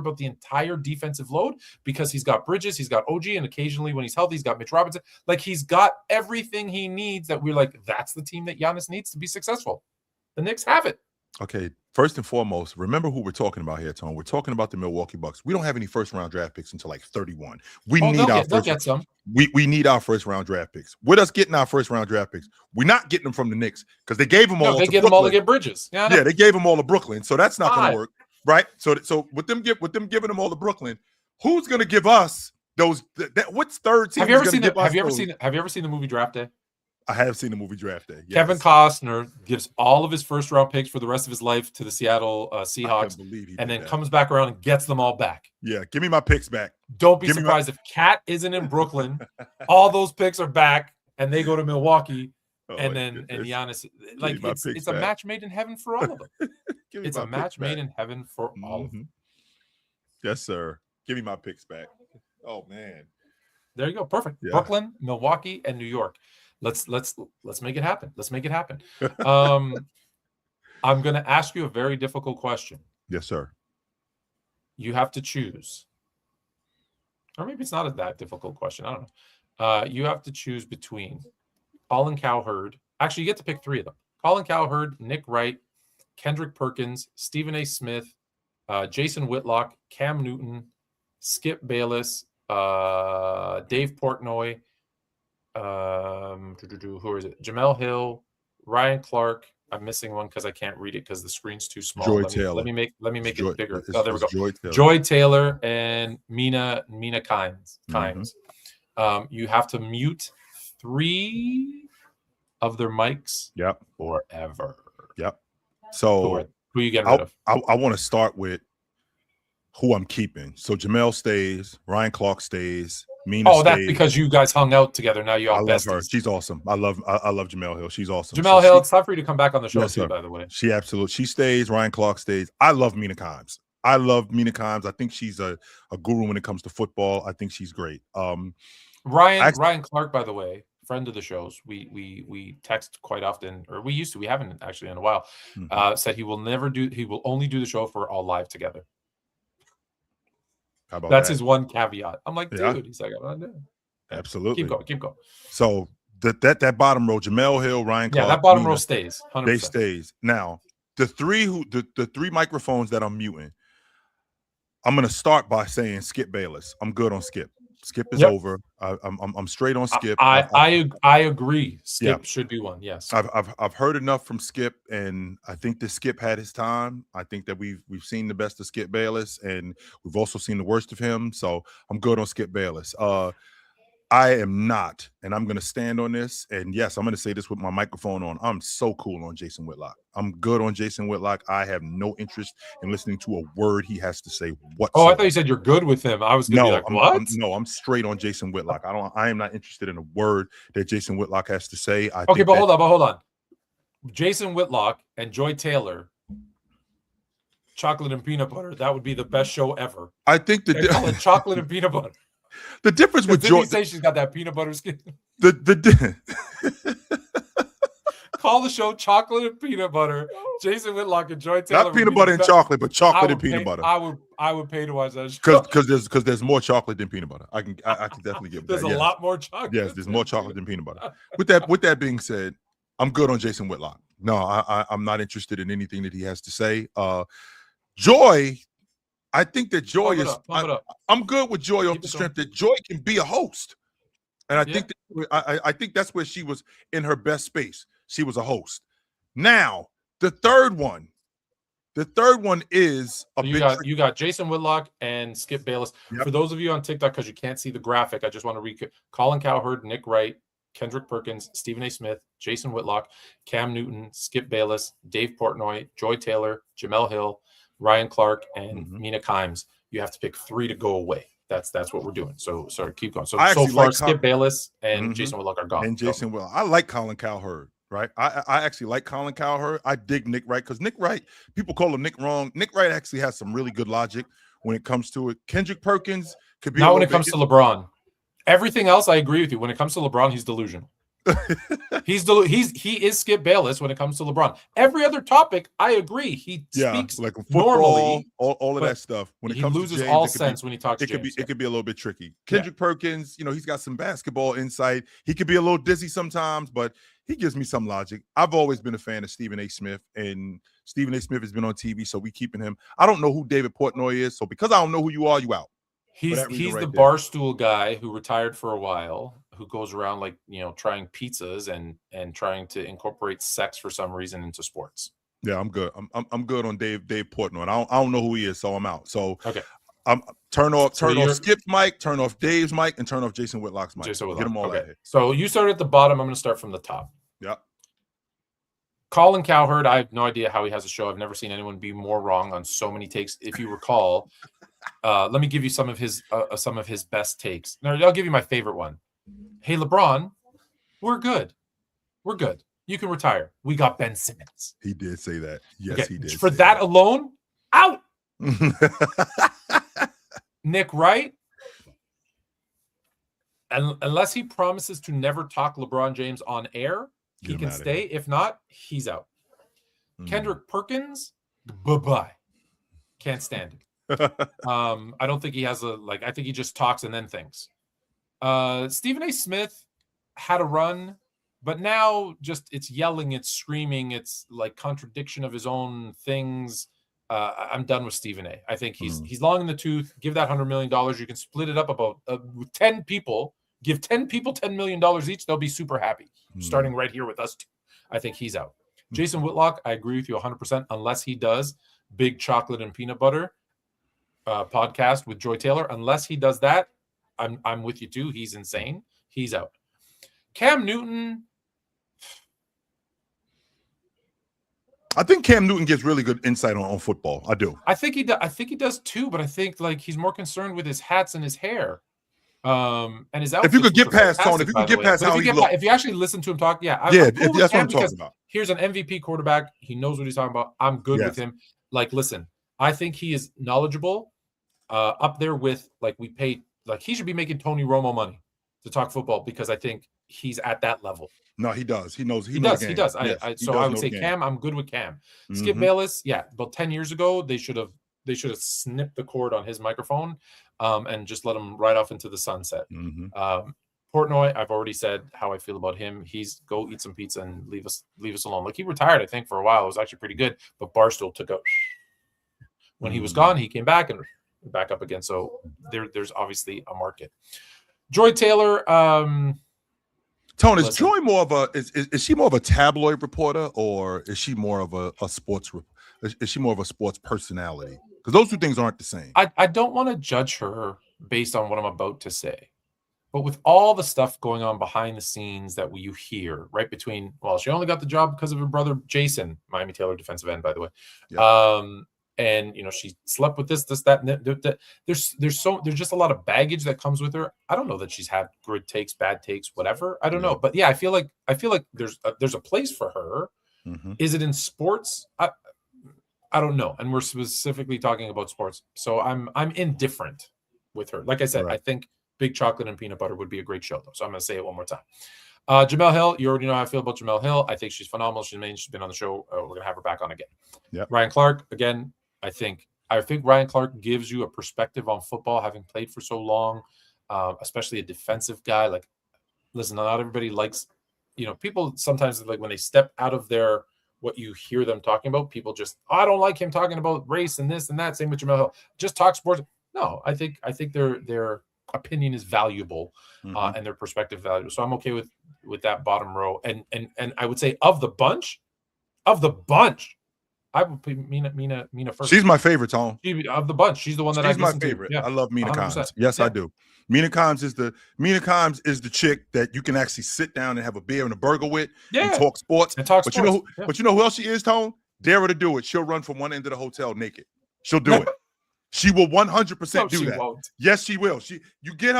about the entire defensive load because he's got Bridges, he's got OG, and occasionally when he's healthy, he's got Mitch Robinson. Like he's got everything he needs. That we're like, that's the team that Giannis needs to be successful. The Knicks have it. Okay, first and foremost, remember who we're talking about here, Tone. We're talking about the Milwaukee Bucks. We don't have any first-round draft picks until like 31. They'll get some. We need our first-round draft picks. With us getting our first-round draft picks, we're not getting them from the Knicks because they gave them all. They gave them all to get Bridges. Yeah, they gave them all to Brooklyn, so that's not going to work. right? So with them giving them all to Brooklyn, who's going to give us those? What's third team? Have you ever seen the movie Draft Day? I have seen the movie Draft Day. Yes. Kevin Costner gives all of his first-round picks for the rest of his life to the Seattle Seahawks, and then comes back around and gets them all back. Yeah, give me my picks back. Don't be surprised if Cat isn't in Brooklyn. All those picks are back, and they go to Milwaukee, and Giannis. Like it's a match made in heaven for all of them. It's a match made in heaven for all of them. Yes, sir. Give me my picks back. Oh man, there you go. Perfect. Yeah. Brooklyn, Milwaukee, and New York. Let's make it happen. Let's make it happen. I'm going to ask you a very difficult question. Yes, sir. You have to choose, or maybe it's not that difficult question. I don't know. You have to choose between Colin Cowherd. Actually, you get to pick 3 of them: Colin Cowherd, Nick Wright, Kendrick Perkins, Stephen A. Smith, Jason Whitlock, Cam Newton, Skip Bayless, Dave Portnoy. Who is it? Jamel Hill, Ryan Clark. I'm missing one because I can't read it because the screen's too small. Let me make it bigger. Oh, there we go. Joy Taylor and Mina Kimes. You have to mute 3 of their mics. Yep. Forever. Yep. So who you getting rid of? I want to start with who I'm keeping. So Jamel stays, Ryan Clark stays, Mina stays. That's because you guys hung out together. Now you all besties. Love her. She's awesome. I love Jamel Hill. She's awesome. Jamel Hill, it's time for you to come back on the show too, by the way. She stays. Ryan Clark stays. I love Mina Kimes. I think she's a guru when it comes to football. I think she's great. Ryan Clark, by the way, friend of the shows. We text quite often, or we used to. We haven't actually in a while. Said he will only do the show for all live together. How about That's that? His one caveat. I'm like, dude. Yeah. He's like, oh, no. Absolutely. Keep going. So that bottom row, Jamel Hill, Ryan Clark. Yeah, that bottom row stays. 100%. They stays. Now, the 3 microphones that I'm muting, I'm gonna start by saying Skip Bayless. I'm good on Skip. Skip is over. I'm straight on Skip. I agree. Skip should be one. Yes. I've heard enough from Skip, and I think that Skip had his time. I think that we've seen the best of Skip Bayless, and we've also seen the worst of him. So I'm good on Skip Bayless. I am not, and I'm going to stand on this. And yes, I'm going to say this with my microphone on. I'm so cool on Jason Whitlock. I'm good on Jason Whitlock. I have no interest in listening to a word he has to say whatsoever. Oh, I thought you said you're good with him. I was going to be like, what? I'm straight on Jason Whitlock. I am not interested in a word that Jason Whitlock has to say. But hold on. Jason Whitlock and Joy Taylor, chocolate and peanut butter. That would be the best show ever. I think call it chocolate and peanut butter. The difference with Joy, say she's got that peanut butter skin. Call the show chocolate and peanut butter. Jason Whitlock and Joy Taylor. Not peanut butter and chocolate, but chocolate and peanut butter. I would pay to watch that show because there's more chocolate than peanut butter. I can definitely get. There's a lot more chocolate. Yes, there's more chocolate than peanut butter. With that being said, I'm good on Jason Whitlock. No, I'm not interested in anything that he has to say. Joy. I think that Joy is. I'm good with Joy off the strength that Joy can be a host, and I think that's where she was in her best space. She was a host. Now the third one is you got Jason Whitlock and Skip Bayless. Yep. For those of you on TikTok, because you can't see the graphic, I just want to read Colin Cowherd, Nick Wright, Kendrick Perkins, Stephen A. Smith, Jason Whitlock, Cam Newton, Skip Bayless, Dave Portnoy, Joy Taylor, Jamel Hill, Ryan Clark, and Mina Kimes. You have to pick 3 to go away. That's what we're doing. So sorry, keep going. So far, Skip Bayless and Jason Whitlock are gone. And Jason Whitlock. I like Colin Cowherd, right? I actually like Colin Cowherd. I dig Nick Wright because Nick Wright, people call him Nick wrong. Nick Wright actually has some really good logic when it comes to it. Kendrick Perkins could be not when it comes to LeBron. Everything else, I agree with you. When it comes to LeBron, he's delusional. He is Skip Bayless when it comes to LeBron. Every other topic, I agree. He speaks like football, normally, all of that stuff. When it comes loses to James, all sense when he talks. It could be a little bit tricky. Kendrick Perkins, he's got some basketball insight. He could be a little dizzy sometimes, but he gives me some logic. I've always been a fan of Stephen A. Smith, and Stephen A. Smith has been on TV, so we keeping him. I don't know who David Portnoy is, so because I don't know who you are, you out. He's the barstool guy who retired for a while, who goes around trying pizzas and trying to incorporate sex for some reason into sports. Yeah, I'm good. I'm good on Dave Portnoy. I don't know who he is, so I'm out. So okay, I'm turn off Skip's mic, turn off Dave's mic, and turn off Jason Whitlock's mic. Jason Whitlock. Get them all okay. out here. So you started at the bottom. I'm going to start from the top. Yeah. Colin Cowherd, I have no idea how he has a show. I've never seen anyone be more wrong on so many takes. If you recall, let me give you some of his best takes. No, I'll give you my favorite one. Hey, LeBron, we're good. We're good. You can retire. We got Ben Simmons. He did say that. Yes, he did. For that alone, out. Nick Wright, and unless he promises to never talk LeBron James on air, he can stay. If not, he's out. Kendrick Perkins, bye-bye. Can't stand him. I don't think he has I think he just talks and then thinks. Stephen A. Smith had a run, but now just it's yelling, it's screaming, it's like contradiction of his own things. I'm done with Stephen A. I think he's long in the tooth. Give that $100 million. You can split it up about 10 people. Give 10 people $10 million each. They'll be super happy. Starting right here with us two. I think he's out. Jason Whitlock, I agree with you 100%. Unless he does Big Chocolate and Peanut Butter podcast with Joy Taylor. Unless he does that, I'm with you too. He's insane. He's out. Cam Newton. I think Cam Newton gives really good insight on football. I do. I think he does too, but I think he's more concerned with his hats and his hair. And his outfit. If you could get past Tony, if you could get past how he looks. If you actually listen to him talk, I'm cool that's what I'm talking about. Here's an MVP quarterback. He knows what he's talking about. I'm good with him. Listen, I think he is knowledgeable, up there with we pay. He should be making Tony Romo money to talk football because I think he's at that level. No, he does. He knows. He does. So I would say Cam. I'm good with Cam. Skip Bayless. Yeah, about 10 years ago, they should have snipped the cord on his microphone, and just let him right off into the sunset. Portnoy, I've already said how I feel about him. He's go eat some pizza and leave us alone. He retired, I think, for a while. It was actually pretty good, but Barstool took out. When he was gone, he came back and back up again. So there's obviously a market. Joy Taylor. Tone, is Joy more of is she more of a tabloid reporter, or is she more of a sports? Is she more of a sports personality? Because those two things aren't the same. I don't want to judge her based on what I'm about to say, but with all the stuff going on behind the scenes that you hear, right between, she only got the job because of her brother Jason, Miami Taylor defensive end, by the way. Yeah. And she slept with this, that, and that. There's just a lot of baggage that comes with her. I don't know that she's had good takes, bad takes, whatever. I don't know, but yeah, I feel like there's a place for her. Is it in sports? I don't know, and we're specifically talking about sports, so I'm indifferent with her. Like I said, I think Big Chocolate and Peanut Butter would be a great show, though. So I'm going to say it one more time. Jamel Hill, you already know how I feel about Jamel Hill. I think she's phenomenal. She's been on the show. We're going to have her back on again. Yep. Ryan Clark, again. I think Ryan Clark gives you a perspective on football, having played for so long, especially a defensive guy. Listen, not everybody likes, people sometimes when they step out of what you hear them talking about, people just, I don't like him talking about race and this and that. Same with Jamel Hill. Just talk sports. No, I think their opinion is valuable, and their perspective valuable. So I'm okay with that bottom row. And I would say of the bunch, I would put Mina first. She's my favorite, Tom. Of the bunch, she's the one that she's my favorite. Yeah. I love Mina 100%. Kimes. Yes, I do. Mina Kimes is the chick that you can actually sit down and have a beer and a burger with and talk sports. But you know who else she is, Tone? Dare her to do it. She'll run from one end of the hotel naked. She'll do it. She will 100% do that. Won't. Yes, she will. You get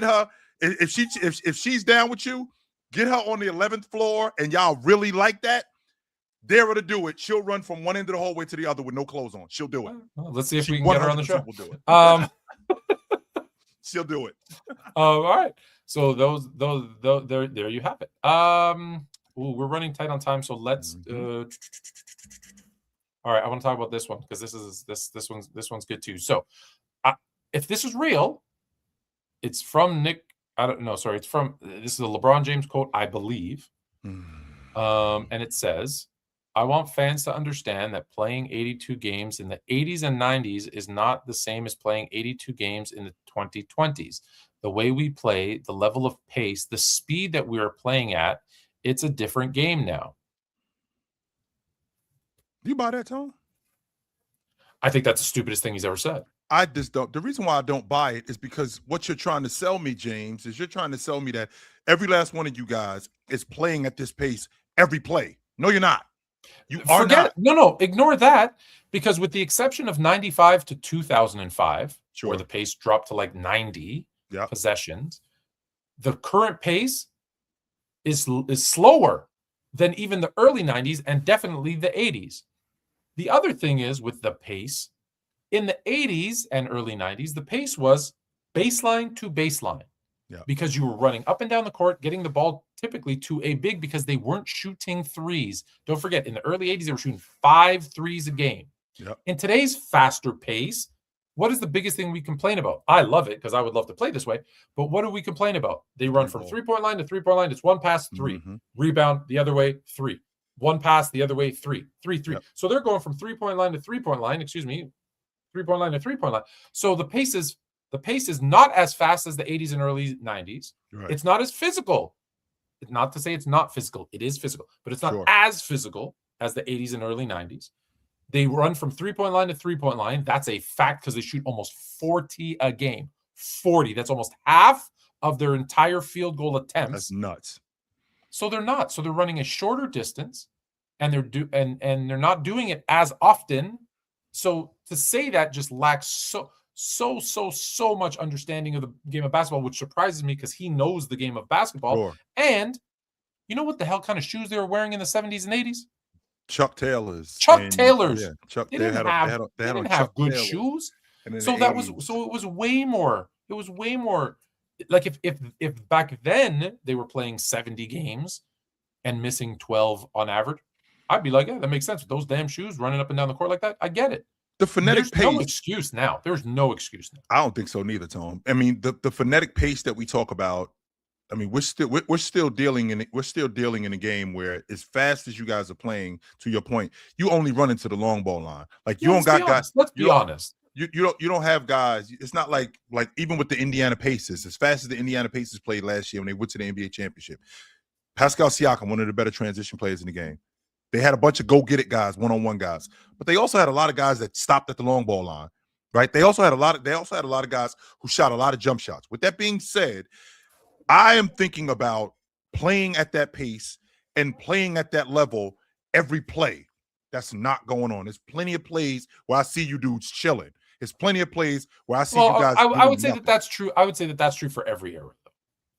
her if she's down with you, get her on the 11th floor and y'all really like that. Dare her to do it. She'll run from one end of the hallway to the other with no clothes on. She'll do it. Well, let's see if we can get her on the show. Will do it. She'll do it. All right. So those there you have it. We're running tight on time, so let's. All right, I want to talk about this one because this one's good too. So, if this is real, it's from Nick. I don't know. Sorry, this is a LeBron James quote, I believe. And it says, I want fans to understand that playing 82 games in the 80s and 90s is not the same as playing 82 games in the 2020s. The way we play, the level of pace, the speed that we are playing at, it's a different game now. Do you buy that, Tone? I think that's the stupidest thing he's ever said. I just don't. The reason why I don't buy it is because what you're trying to sell me, James, is you're trying to sell me that every last one of you guys is playing at this pace every play. No, you're not. You are not. No, ignore that, because with the exception of 95 to 2005, Sure. where the pace dropped to like 90 Yep. possessions, the current pace is slower than even the early 90s and definitely the 80s. The other thing is with the pace, in the 80s and early 90s, the pace was baseline to baseline. Yeah. Because you were running up and down the court, getting the ball typically to a big, because they weren't shooting threes. Don't forget, in the early 80s, they were shooting 5 threes a game. Yep. In today's faster pace, what is the biggest thing we complain about? I love it because I would love to play this way, but what do we complain about? They run from three-point line to three-point line. It's one pass, 3. Mm-hmm. Rebound the other way, 3. One pass the other way, 3. 3, 3. Yep. So they're going from three-point line to three-point line, three-point line to three-point line. So the pace is not as fast as the 80s and early 90s. Right. It's not as physical. It's not to say it's not physical. It is physical, but it's not Sure. as physical as the 80s and early 90s. They run from three-point line to three-point line. That's a fact because they shoot almost 40 a game. 40. That's almost half of their entire field goal attempts. That's nuts. So they're not. So they're running a shorter distance, and they're not doing it as often. So to say that just lacks so much understanding of the game of basketball, which surprises me because he knows the game of basketball. Sure. And you know what the hell kind of shoes they were wearing in the 70s and 80s? Chuck Taylors. Taylors. Yeah, Chuck. They didn't have good shoes. So that was it was way more. It was way more like if back then they were playing 70 games and missing 12 on average, I'd be like, yeah, that makes sense. With those damn shoes running up and down the court like that, I get it. The phonetic pace. No excuse now. There's no excuse now. I don't think so neither, Tom. I mean, the phonetic pace that we talk about. I mean, we're still dealing in a game where as fast as you guys are playing, to your point, you only run into the long ball line. Like you don't got guys. Let's be honest. You don't have guys. It's not like even with the Indiana Pacers, as fast as the Indiana Pacers played last year when they went to the NBA championship. Pascal Siakam, one of the better transition players in the game. They had a bunch of go-get-it guys, one-on-one guys, but they also had a lot of guys that stopped at the long ball line, right? They also had a lot of guys who shot a lot of jump shots. With that being said, I am thinking about playing at that pace and playing at that level every play. That's not going on. There's plenty of plays where I see you dudes chilling. There's plenty of plays where I see you guys. I would say that's true. I would say that's true for every era.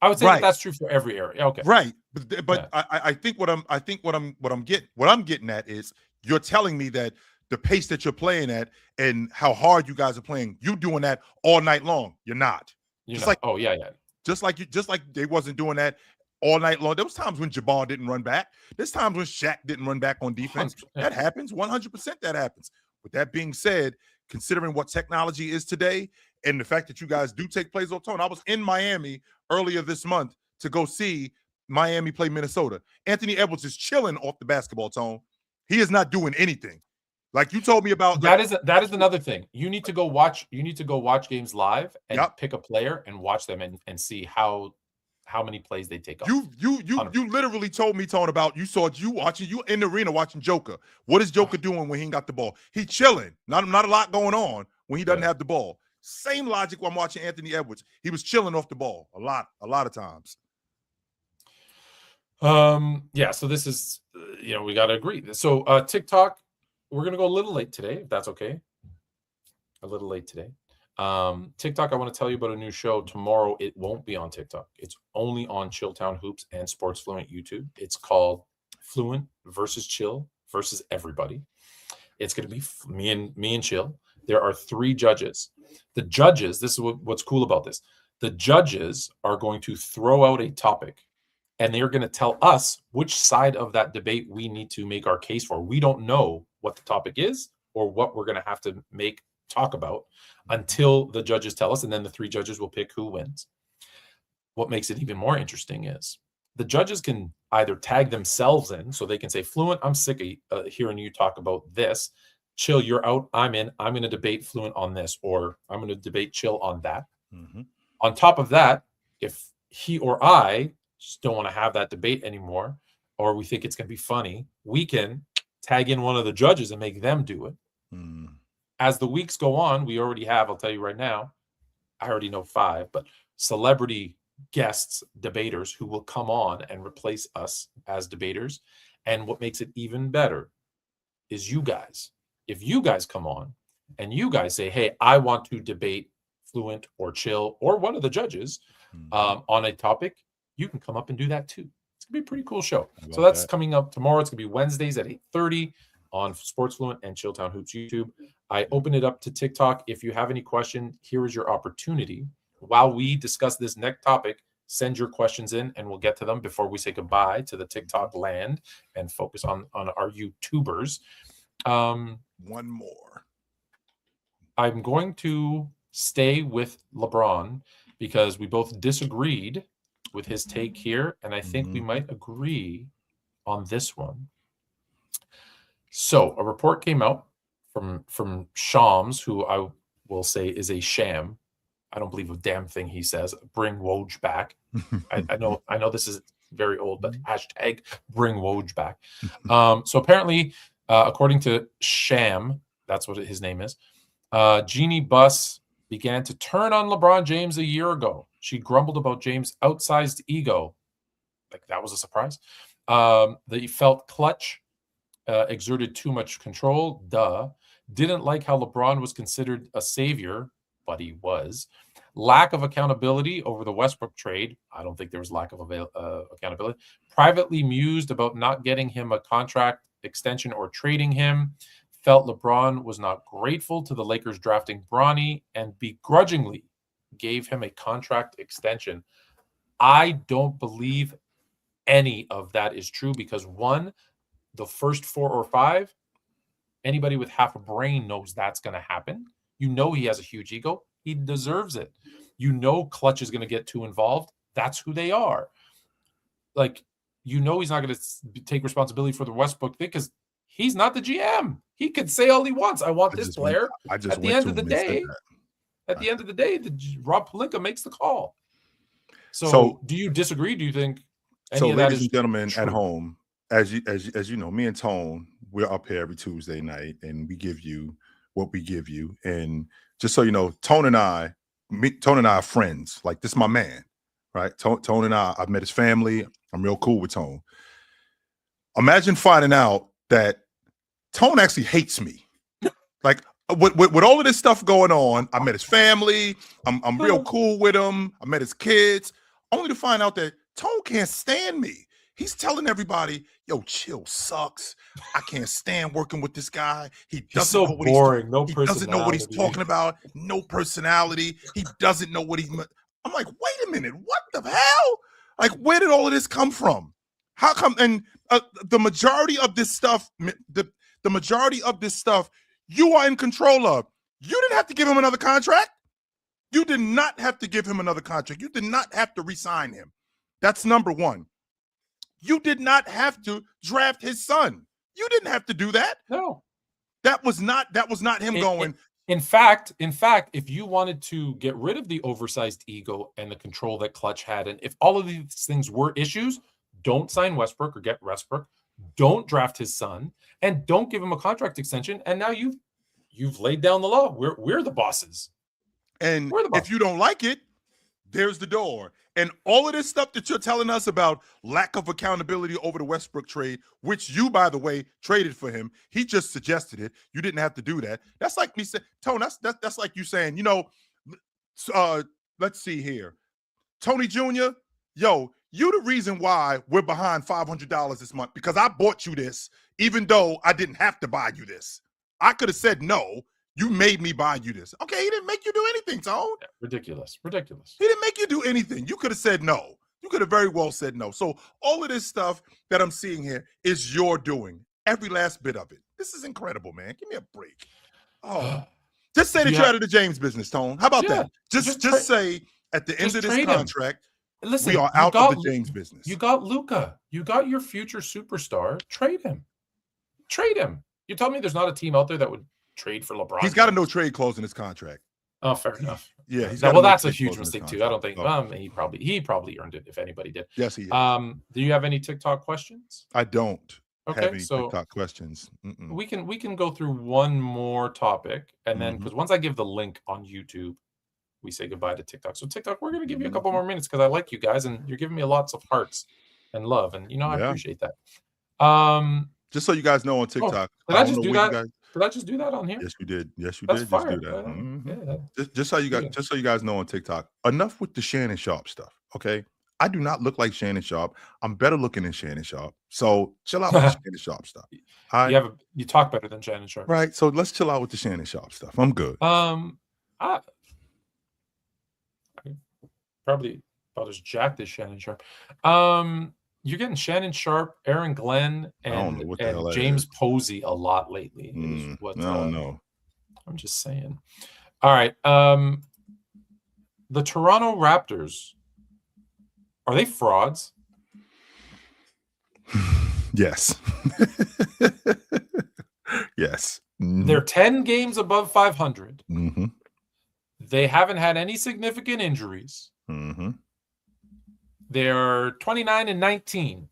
I would say that's true for every area. Okay. Right. But yeah. I think what I'm getting at is you're telling me that the pace that you're playing at and how hard you guys are playing, you doing that all night long. You're not. Just like they wasn't doing that all night long. There was times when Jabbar didn't run back. There's times when Shaq didn't run back on defense. That happens. 100% that happens. With that being said, considering what technology is today and the fact that you guys do take plays on tone, I was in Miami earlier this month to go see Miami play Minnesota. Anthony Edwards is chilling off the basketball, Tone. He is not doing anything. Like you told me about. That is another thing. You need to go watch games live and pick a player and watch them and see how many plays they take off. You literally told me, Tone, about you in the arena watching Joker. What is Joker doing when he ain't got the ball? He chilling. Not a lot going on when he doesn't have the ball. Same logic when I'm watching Anthony Edwards. He was chilling off the ball a lot of times. So this is we got to agree. So TikTok, we're going to go a little late today, if that's okay. A little late today. TikTok, I want to tell you about a new show tomorrow. It won't be on TikTok. It's only on Chilltown Hoops and Sports Fluent YouTube. It's called Fluent versus Chill versus everybody. It's going to be me and Chill. There are 3 judges. The judges, this is what's cool about this. The judges are going to throw out a topic, and they're going to tell us which side of that debate we need to make our case for. We don't know what the topic is or what we're going to have to talk about until the judges tell us, and then the 3 judges will pick who wins. What makes it even more interesting is the judges can either tag themselves in, so they can say, Fluent, I'm sick of hearing you talk about this. Chill, you're out. I'm in. I'm going to debate Fluent on this, or I'm going to debate Chill on that. Mm-hmm. On top of that, if he or I just don't want to have that debate anymore, or we think it's going to be funny, we can tag in one of the judges and make them do it. As the weeks go on, we already have, I'll tell you right now, I already know 5, but celebrity guests, debaters who will come on and replace us as debaters. And what makes it even better is you guys. If you guys come on and you guys say, hey, I want to debate Fluent or Chill or one of the judges on a topic, you can come up and do that too. It's going to be a pretty cool show. So that's coming up tomorrow. It's going to be Wednesdays at 8:30 on Sports Fluent and Chilltown Hoops YouTube. I open it up to TikTok. If you have any question, here is your opportunity. While we discuss this next topic, send your questions in and we'll get to them before we say goodbye to the TikTok land and focus on our YouTubers. One more. I'm going to stay with LeBron because we both disagreed with his take here, and I think we might agree on this one. So a report came out from Shams, who I will say is a sham. I don't believe a damn thing he says. Bring Woj back. I know this is very old, but hashtag bring Woj back. So apparently, according to Sham, that's what his name is, Jeannie Buss began to turn on LeBron James a year ago. She grumbled about James' outsized ego. Like that was a surprise. That he felt clutch, exerted too much control. Didn't like how LeBron was considered a savior, but he was. Lack of accountability over the Westbrook trade. I don't think there was lack of accountability. Privately mused about not getting him a contract extension or trading him. Felt LeBron was not grateful to the Lakers drafting Bronny and begrudgingly gave him a contract extension. I don't believe any of that is true because one, the first 4 or 5, anybody with half a brain knows that's going to happen. You know he has a huge ego. He deserves it. You know Clutch is going to get too involved. That's who they are. Like, you know he's not going to take responsibility for the Westbrook thing because he's not the GM. He could say all he wants. I want this player. At the end of the day, Rob Pelinka makes the call. So do you disagree? Do you think any of that ladies is and gentlemen true? at home, as you know, me and Tone, we're up here every Tuesday night and we give you what we give you. And just so you know, Tone and I are friends. Like, this is my man, right? Tone and I've met his family. I'm real cool with Tone. Imagine finding out that Tone actually hates me. Like, with all of this stuff going on, I met his family. I'm real cool with him. I met his kids, only to find out that Tone can't stand me. He's telling everybody, yo, Chill sucks. I can't stand working with this guy. He doesn't know what boring. he doesn't know what he's talking about. No personality. He doesn't know what he's. I'm like, wait a minute. What the hell? Like, where did all of this come from? How come? And the majority of this stuff, the majority of this stuff, you are in control of. You didn't have to give him another contract. You did not have to give him another contract. You did not have to re-sign him. That's number one. You did not have to draft his son. You didn't have to do that. No. That was not him going. In fact, if you wanted to get rid of the oversized ego and the control that Clutch had, and if all of these things were issues, don't sign Westbrook or get Westbrook, don't draft his son, and don't give him a contract extension. And now you've laid down the law. We're the bosses. And if you don't like it, there's the door. And all of this stuff that you're telling us about lack of accountability over the Westbrook trade, which you, by the way, traded for him. He just suggested it. You didn't have to do that. That's like me saying, Tone, that's like you saying, you know, let's see here. Tony Jr., yo, you the reason why we're behind $500 this month because I bought you this, even though I didn't have to buy you this. I could have said no. You made me buy you this. Okay, he didn't make you do anything, Tone. Yeah, ridiculous. He didn't make you do anything. You could have said no. You could have very well said no. So all of this stuff that I'm seeing here is your doing. Every last bit of it. This is incredible, man. Give me a break. Oh, just say that you're out of the James business, Tone. How about that? Just say at the end of this contract, listen, we are out of the James business. You got Luka. You got your future superstar. Trade him. You tell me there's not a team out there that would trade for LeBron. He's got a no trade clause in his contract. Oh, fair enough. Yeah, that's a huge mistake too. I don't think he probably earned it if anybody did. Yes, he is. Do you have any TikTok questions? I don't. have Okay, any so TikTok questions. Mm-mm. we can go through one more topic, and then Mhm. because once I give the link on YouTube, we say goodbye to TikTok. So TikTok, we're gonna give you a couple Mhm. more minutes because I like you guys, and you're giving me lots of hearts and love, and I Yeah. appreciate that. Just so you guys know on Oh, TikTok, did I I don't just know do where you that? guys. Did I just do that on here? Yes, you did. Yes, you That's did. Just do fire. that. Mhm. Yeah, Just so you guys, yeah. just so you guys know on TikTok. Enough with the Shannon Sharp stuff. Okay, I do not look like Shannon Sharp. I'm better looking than Shannon Sharp. So chill out with the Shannon Sharp stuff. All right, You talk better than Shannon Sharp. right. So let's chill out with the Shannon Sharp stuff. I'm good. I probably about as jacked as Shannon Sharp. You're getting Shannon Sharp, Aaron Glenn, I don't know what the hell and that James is. Posey a lot lately. Is I what don't know. I'm just saying. All right. The Toronto Raptors, are they frauds? Yes. Yes. Mhm. They're 10 games above 500. Mhm. They haven't had any significant injuries. Mhm. They're 29-19.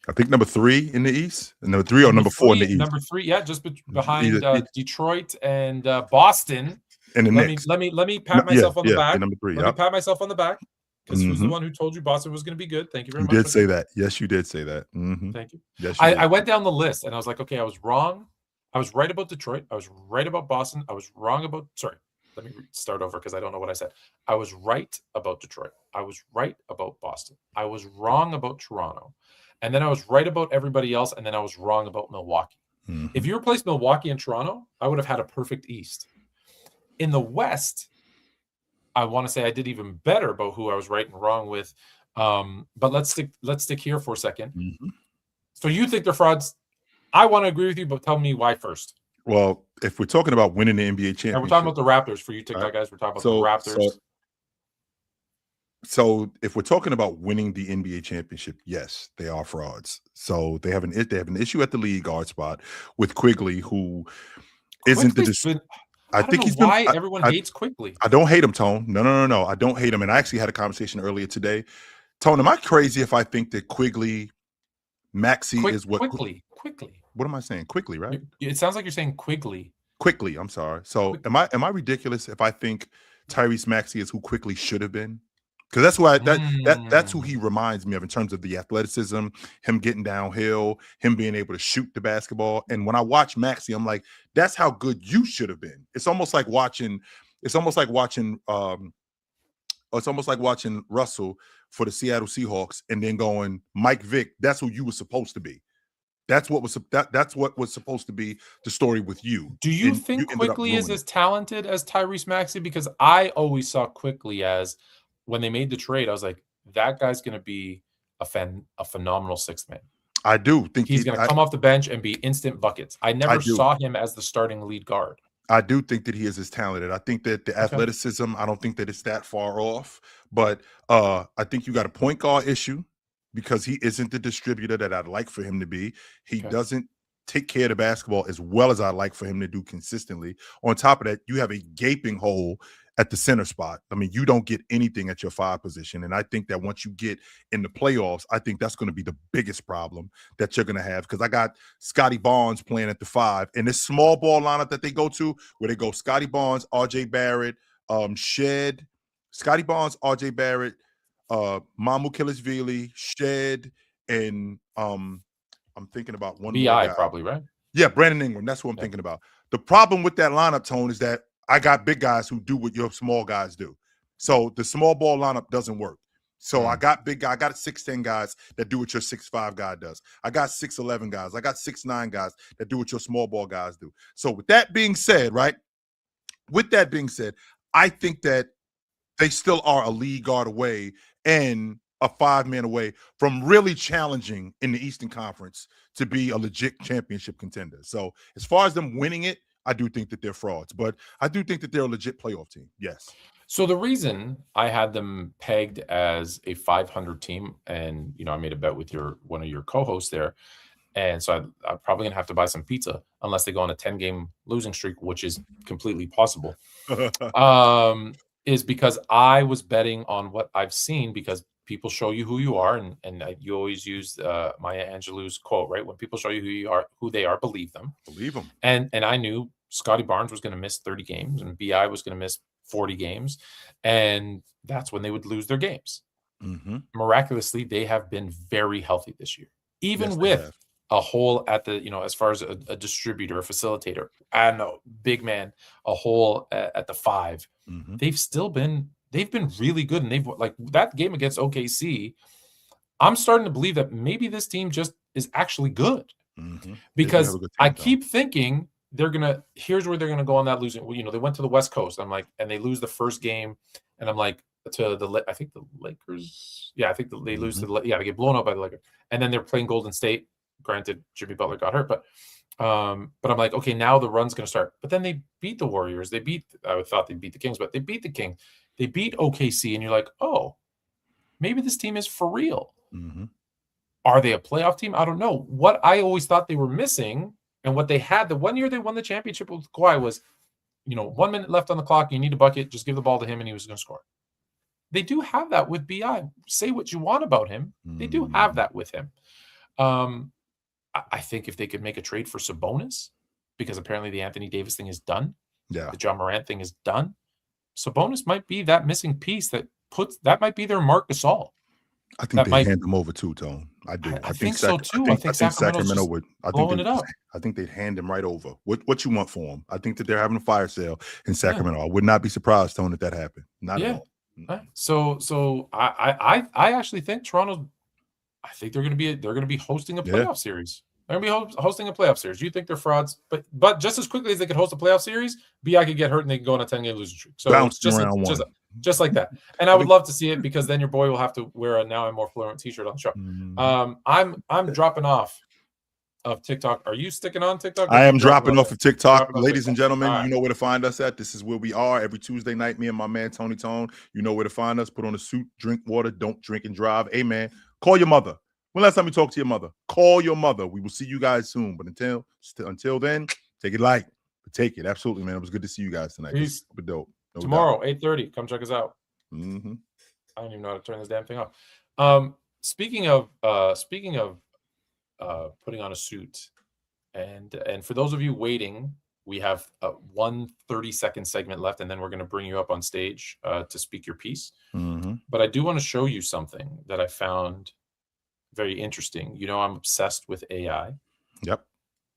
I think number 3 in the East, and number 3 or number 4 in the East. Number 3, yeah, just behind Either- Detroit and Boston. And the Let Knicks. me pat myself on the back. Number 3. Let me Yep. pat myself on the back because who's the Mhm. one who told you Boston was going to be good? Thank you very You much. did say that. Yes, you did say that. Mhm. Thank you. Yes, you did. I went down the list and I was like, okay, I was wrong. I was right about Detroit. I was right about Boston. I was wrong about. Sorry, let me start over because I don't know what I said. I was right about Detroit. I was right about Boston. I was wrong about Toronto, and then I was right about everybody else, and then I was wrong about Milwaukee. Mhm. If you replaced Milwaukee and Toronto, I would have had a perfect East. In the West, I want to say I did even better about who I was right and wrong with. But let's stick here for a second. Mhm. So you think they're frauds? I want to agree with you, but tell me why first. Well, if we're talking about winning the NBA And championship, we're talking about the Raptors for you TikTok guys. We're talking about the Raptors. So if we're talking about winning the NBA championship, yes, they are frauds. So they have an issue at the lead guard spot with Quigley, who isn't the. I think he's been. Why everyone hates Quigley. I don't hate him, Tone. No. I don't hate him. And I actually had a conversation earlier today. Tone, am I crazy if I think that Quigley, Maxey is what? Quickly. What am I saying? Quickly, right? It sounds like you're saying Quigley. Quickly. I'm sorry. So am I ridiculous if I think Tyrese Maxey is who Quigley should have been? Because that's why that's who he reminds me of in terms of the athleticism, him getting downhill, him being able to shoot the basketball. And when I watch Maxey, I'm like, that's how good you should have been. It's almost like watching Russell for the Seattle Seahawks and then going, Mike Vick, that's who you were supposed to be. That's what was supposed to be the story with you. Do you think Quigley is as talented as Tyrese Maxey? Because I always saw Quigley as, when they made the trade, I was like, that guy's going to be a phenomenal sixth man. I do think he's going to come off the bench and be instant buckets. I never saw him as the starting lead guard. I do think that he is as talented. I think that the athleticism, I don't think that it's that far off. But I think you got a point guard issue because he isn't the distributor that I'd like for him to be. He doesn't take care of the basketball as well as I'd like for him to do consistently. On top of that, you have a gaping hole at the center spot. I mean, you don't get anything at your 5 position. And I think that once you get in the playoffs, I think that's going to be the biggest problem that you're going to have, because I got Scotty Barnes playing at the 5. And this small ball lineup that they go to, where they go Scotty Barnes, RJ Barrett, Shed, Scotty Barnes, RJ Barrett, Mamu Killisvili, Shed, and I'm thinking about one BI probably, right? Yeah, Brandon Ingram. That's what I'm thinking about. The problem with that lineup, Tone, is that I got big guys who do what your small guys do. So the small ball lineup doesn't work. So I got big guys. I got 6'10" guys that do what your 6'5" guy does. I got 6'11" guys. I got 6'9" guys that do what your small ball guys do. So with that being said, I think that they still are a lead guard away and a 5-man away from really challenging in the Eastern Conference to be a legit championship contender. So as far as them winning it, I do think that they're frauds, but I do think that they're a legit playoff team. Yes. So the reason I had them pegged as a 500 team, and I made a bet with one of your co-hosts there, and so I'm probably gonna have to buy some pizza unless they go on a 10-game losing streak, which is completely possible. Is because I was betting on what I've seen, because people show you who you are, and you always use Maya Angelou's quote, right? When people show you who they are, believe them. Believe them. And I knew Scotty Barnes was going to miss 30 games and BI was going to miss 40 games, and that's when they would lose their games. Mm-hmm. Miraculously, they have been very healthy this year, even Yes, with a hole at the, as far as a distributor, a facilitator, I don't know, big man, a hole at the 5. Mm-hmm. They've been really good, and they've, like, that game against OKC, I'm starting to believe that maybe this team just is actually good. Mm-hmm. Because I keep thinking here's where they're gonna go on that losing. Well, they went to the West Coast. I'm like, and they lose the first game, and I'm like, I think the Lakers. Yeah, I think they lose to they get blown out by the Lakers, and then they're playing Golden State. Granted, Jimmy Butler got hurt, but I'm like, okay, now the run's gonna start. But then they beat the Warriors. I thought they'd beat the Kings, but they beat the Kings. They beat OKC, and you're like, oh, maybe this team is for real. Mm-hmm. Are they a playoff team? I don't know. What I always thought they were missing, and what they had the one year they won the championship with Kawhi was, 1 minute left on the clock, you need a bucket, just give the ball to him, and he was going to score. They do have that with BI. Say what you want about him. They do have that with him. I think if they could make a trade for Sabonis, because apparently the Anthony Davis thing is done. Yeah. The John Morant thing is done. Sabonis might be that missing piece that might be their Marc Gasol. I think they hand them over too, Tone. I do. I think so too. I think Sacramento would. I think they'd hand him right over. What you want for him? I think that they're having a fire sale in Sacramento. I would not be surprised, Tone, if that happened. Not at all. So I actually think Toronto. I think they're going to be hosting a playoff series. They're going to be hosting a playoff series. You think they're frauds, but just as quickly as they could host a playoff series, BI could get hurt and they can go on a 10-game losing streak. So just like that. And I would love to see it, because then your boy will have to wear a Now I'm More Fluent t-shirt on the show. I'm dropping off of TikTok. Are you sticking on TikTok? I am dropping off of TikTok. Ladies and gentlemen, you know where to find us at. This is where we are every Tuesday night. Me and my man, Tony Tone. You know where to find us. Put on a suit, drink water, don't drink and drive. Amen. Call your mother. When last time you talked to your mother? Call your mother. We will see you guys soon. But until then, take it light. But take it. Absolutely, man. It was good to see you guys tonight. Peace. Dope. No Tomorrow, 8:30. Come check us out. Mm-hmm. I don't even know how to turn this damn thing off. Speaking of putting on a suit, and for those of you waiting, we have one 30-second segment left, and then we're going to bring you up on stage to speak your piece. Mm-hmm. But I do want to show you something that I found very interesting. I'm obsessed with AI. Yep.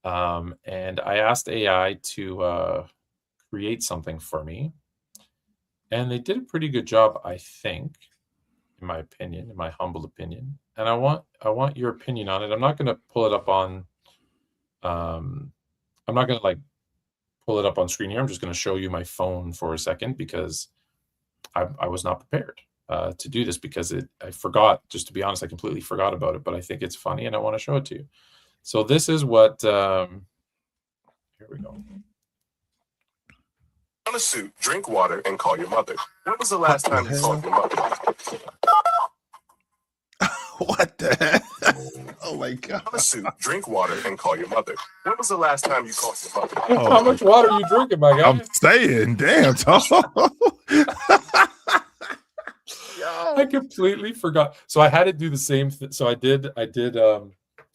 And I asked AI to create something for me, and they did a pretty good job, I think, in my humble opinion. And I want your opinion on it. I'm not going to pull it up on. I'm not going to pull it up on screen here. I'm just going to show you my phone for a second, because I was not prepared to do this, because I forgot. Just to be honest, I completely forgot about it. But I think it's funny, and I want to show it to you. So this is what. Here we go. On a suit, drink water, and call your mother. When was the last time you called your mother? What the heck? Oh my God. On a suit, drink water, and call your mother. When was the last time you called your mother? Oh, how much water are you drinking, my guy? I'm saying, damn, Tom. I completely forgot. So I had to do the same thing. So I did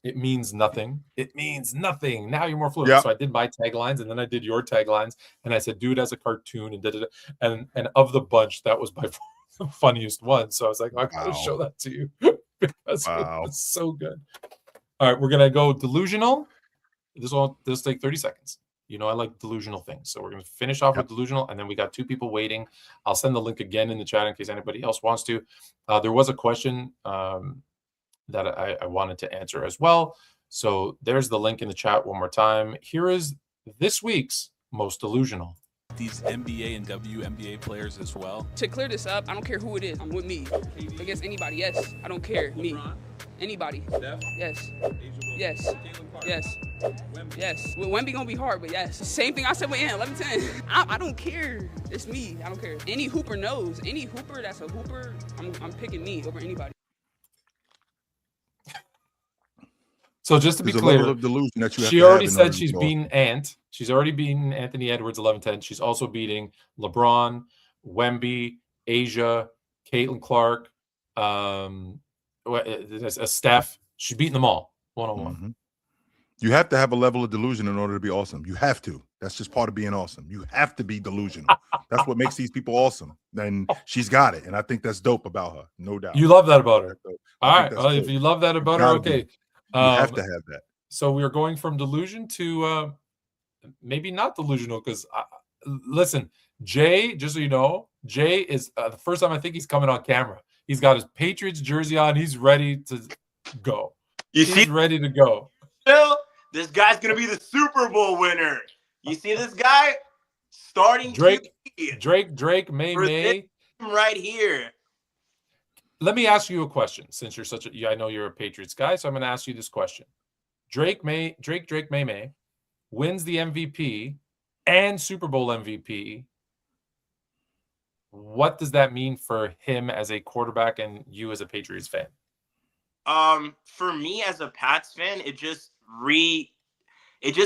it means nothing. It means nothing. Now you're more fluent. Yep. So I did my taglines, and then I did your taglines, and I said, do it as a cartoon, and did it. And of the bunch, that was by far the funniest one. So I was like, I gotta show that to you, because it was so good. All right, we're gonna go delusional. This will take 30 seconds. I like delusional things. So we're going to finish off with delusional, and then we got 2 people waiting. I'll send the link again in the chat in case anybody else wants to. There was a question that I wanted to answer as well. So there's the link in the chat one more time. Here is this week's most delusional. These NBA and WNBA players as well. To clear this up, I don't care who it is. I'm with me. Against anybody, yes. I don't care. Me. Anybody. Steph? Yes. Yes. Yes. Yes. With Wemby gonna be hard, but yes. Same thing I said with Ant, 11-10. I don't care. It's me. I don't care. Any hooper knows. Any hooper that's a hooper, I'm picking me over anybody. So just to be clear, of delusion that she already said she's beaten Ant. She's already beaten Anthony Edwards 11-10. She's also beating LeBron, Wemby, Asia, Caitlin Clark, a Steph. She's beating them all one-on-one. Mm-hmm. You have to have a level of delusion in order to be awesome. You have to. That's just part of being awesome. You have to be delusional. That's what makes these people awesome. And she's got it. And I think that's dope about her. No doubt. You love that about her. All right. Well, if you love that about her, okay. You have to have that. So we are going from delusion to maybe not delusional because, listen, Jay, just so you know, Jay is the first time I think he's coming on camera. He's got his Patriots jersey on. He's ready to go. He's ready to go. Phil, this guy's going to be the Super Bowl winner. You see this guy? Starting Drake, May. Right here. Let me ask you a question since you're I know you're a Patriots guy, so I'm going to ask you this question. Drake May wins the MVP and Super Bowl MVP. What does that mean for him as a quarterback and you as a Patriots fan? For me as a Pats fan, it just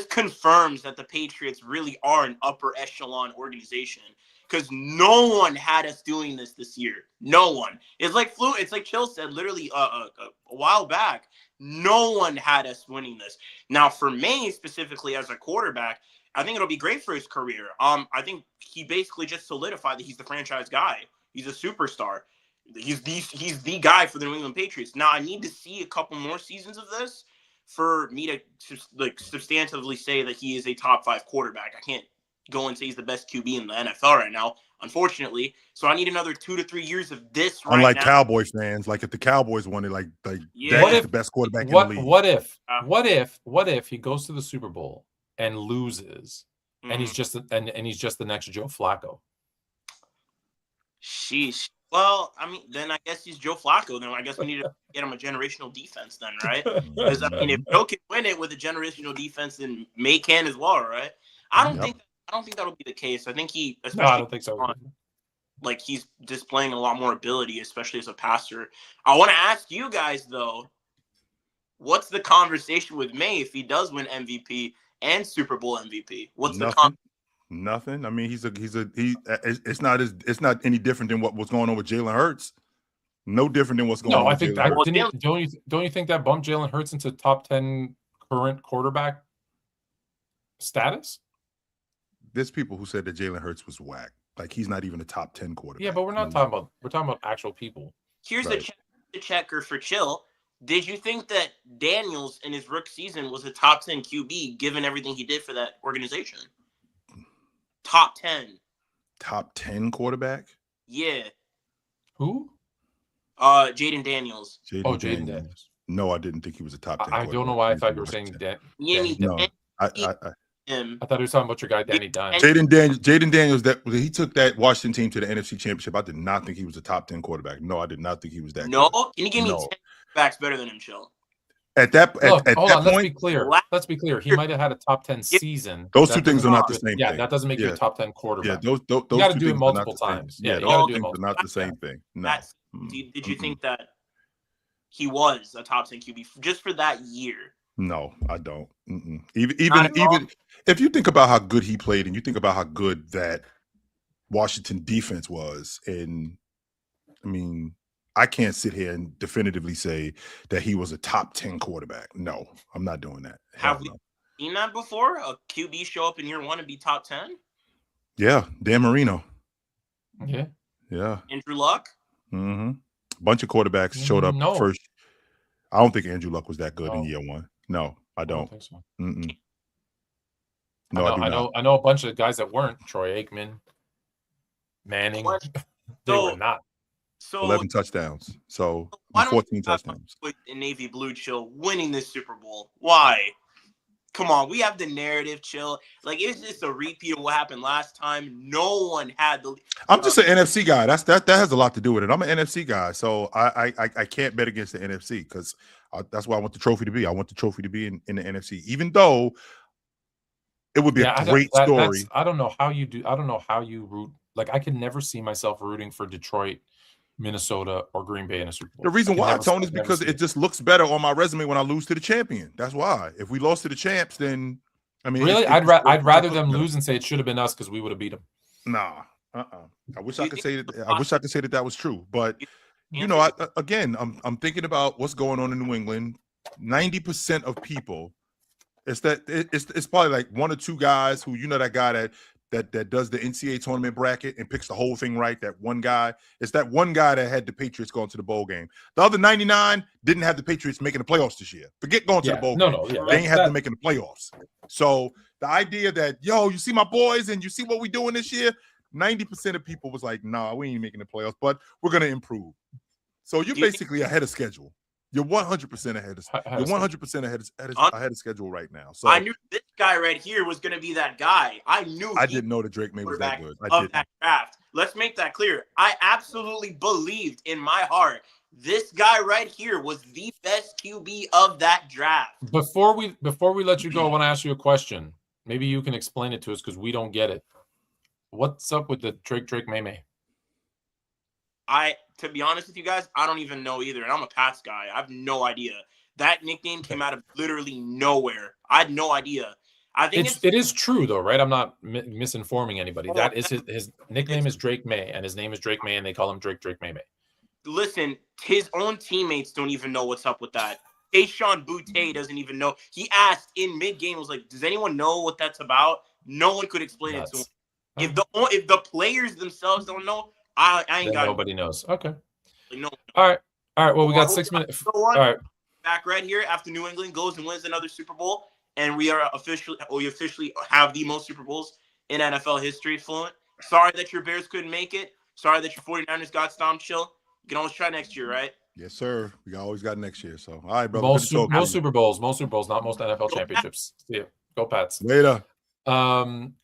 confirms that the Patriots really are an upper echelon organization because no one had us doing this year. No one. It's like Fluent. It's like Chill said literally a while back. No one had us winning this. Now, for May specifically as a quarterback, I think it'll be great for his career. I think he basically just solidified that he's the franchise guy. He's a superstar. He's the guy for the New England Patriots. Now, I need to see a couple more seasons of this for me to like substantively say that he is a top 5 quarterback. I can't go and say he's the best QB in the NFL right now, unfortunately. So I need another 2 to 3 years of this. Unlike now. Cowboy fans, like if the Cowboys wanted, like yeah. Dak is the best quarterback in the league. What if he goes to the Super Bowl and loses, and he's just the next Joe Flacco? Sheesh. Well, I mean, then I guess he's Joe Flacco. Then I guess we need to get him a generational defense then, right? Because, I mean, if Joe can win it with a generational defense, then May can as well, right? I don't think that'll be the case. I think I don't think so. Like, he's displaying a lot more ability, especially as a passer. I want to ask you guys, though, what's the conversation with May if he does win MVP and Super Bowl MVP? What's the conversation? Nothing. I mean, it's not any different than what was going on with Jalen Hurts. No different than what's going on. No, I think that don't you think that bumped Jalen Hurts into top 10 current quarterback status? There's people who said that Jalen Hurts was whack. Like he's not even a top 10 quarterback. Yeah, but we're talking about actual people. Here's the checker for Chill. Did you think that Daniels in his rookie season was a top 10 QB given everything he did for that organization? Top 10. Top 10 quarterback? Yeah. Who? Jaden Daniels. Jaden Daniels. No, I didn't think he was a top 10 I don't know why I thought you were saying that. I thought you were talking about your guy Danny Dimes. Jaden Daniels, he took that Washington team to the NFC Championship. I did not think he was a top 10 quarterback. No, I did not think he was that good. Can you give me 10 quarterbacks better than him, Chill? At that point, let's be clear. Let's be clear. He might have had a top 10 season. Those two things are not the same thing. Yeah, that doesn't make you a top 10 quarterback. Yeah, those you got to do it multiple times. Yeah, those things are not the same thing. No. Did you think that he was a top 10 QB just for that year? No, I don't. Even if you think about how good he played and you think about how good that Washington defense was, and I mean, I can't sit here and definitively say that he was a top 10 quarterback. No, I'm not doing that. Have we seen that before? A QB show up in year one and be top 10? Yeah, Dan Marino. Yeah. Andrew Luck? A bunch of quarterbacks showed up first. I don't think Andrew Luck was that good in year one. No, I don't. think so. No, I know a bunch of guys that weren't. Troy Aikman, Manning. They were not. So 11 touchdowns. So 14 touchdowns. In Navy Blue, Chill, winning this Super Bowl. Why? Come on, we have the narrative, Chill. Like, it's just a repeat of what happened last time. No one had the. I'm just an NFC guy. That has a lot to do with it. I'm an NFC guy, so I can't bet against the NFC because that's why I want the trophy to be. I want the trophy to be in the NFC, even though it would be a great story. I don't know how you do. I don't know how you root. Like, I can never see myself rooting for Detroit, Minnesota, or Green Bay in a Super Bowl. The reason why, Tony, is because it just looks better on my resume when I lose to the champion. That's why. If we lost to the champs, then I mean, really, I'd rather them lose and say it should have been us because we would have beat them. Nah, I wish I could say that. I wish I could say that was true, but you know, I'm thinking about what's going on in New England. 90% of people, it's probably like one or two guys who, that guy that does the NCAA tournament bracket and picks the whole thing right. That one guy, it's that one guy that had the Patriots going to the bowl game. The other 99 didn't have the Patriots making the playoffs this year. Forget going to the bowl game. They ain't have them making the playoffs. So the idea that, you see my boys and you see what we doing this year, 90% of people was like, nah, we ain't making the playoffs, but we're going to improve. So you're basically ahead of schedule. You're 100% ahead of schedule right now. So I knew this guy right here was going to be that guy. I didn't know that Drake May was that good. That draft. Let's make that clear. I absolutely believed in my heart this guy right here was the best QB of that draft. Before we let you go, I want to ask you a question. Maybe you can explain it to us because we don't get it. What's up with the Drake May? To be honest with you guys, I don't even know either. And I'm a Pats guy. I have no idea. That nickname came out of literally nowhere. I had no idea. I think it is true though, right? I'm not misinforming anybody. That is his nickname is Drake May, and his name is Drake May, and they call him Drake May. Listen, his own teammates don't even know what's up with that. Tayshaun Boutte doesn't even know. He asked in mid-game, was like, does anyone know what that's about? No one could explain it to him. If the players themselves don't know, I ain't got nobody knows. Okay. No. All right. Well, we got 6 minutes. All right. Back right here after New England goes and wins another Super Bowl, and we officially have the most Super Bowls in NFL history. Fluent. Sorry that your Bears couldn't make it. Sorry that your 49ers got stomped. Chill. You can always try next year, right? Yes, sir. We always got next year. So, all right, brother. Most Super Bowls, not most NFL championships. See ya. Go Pats. Later.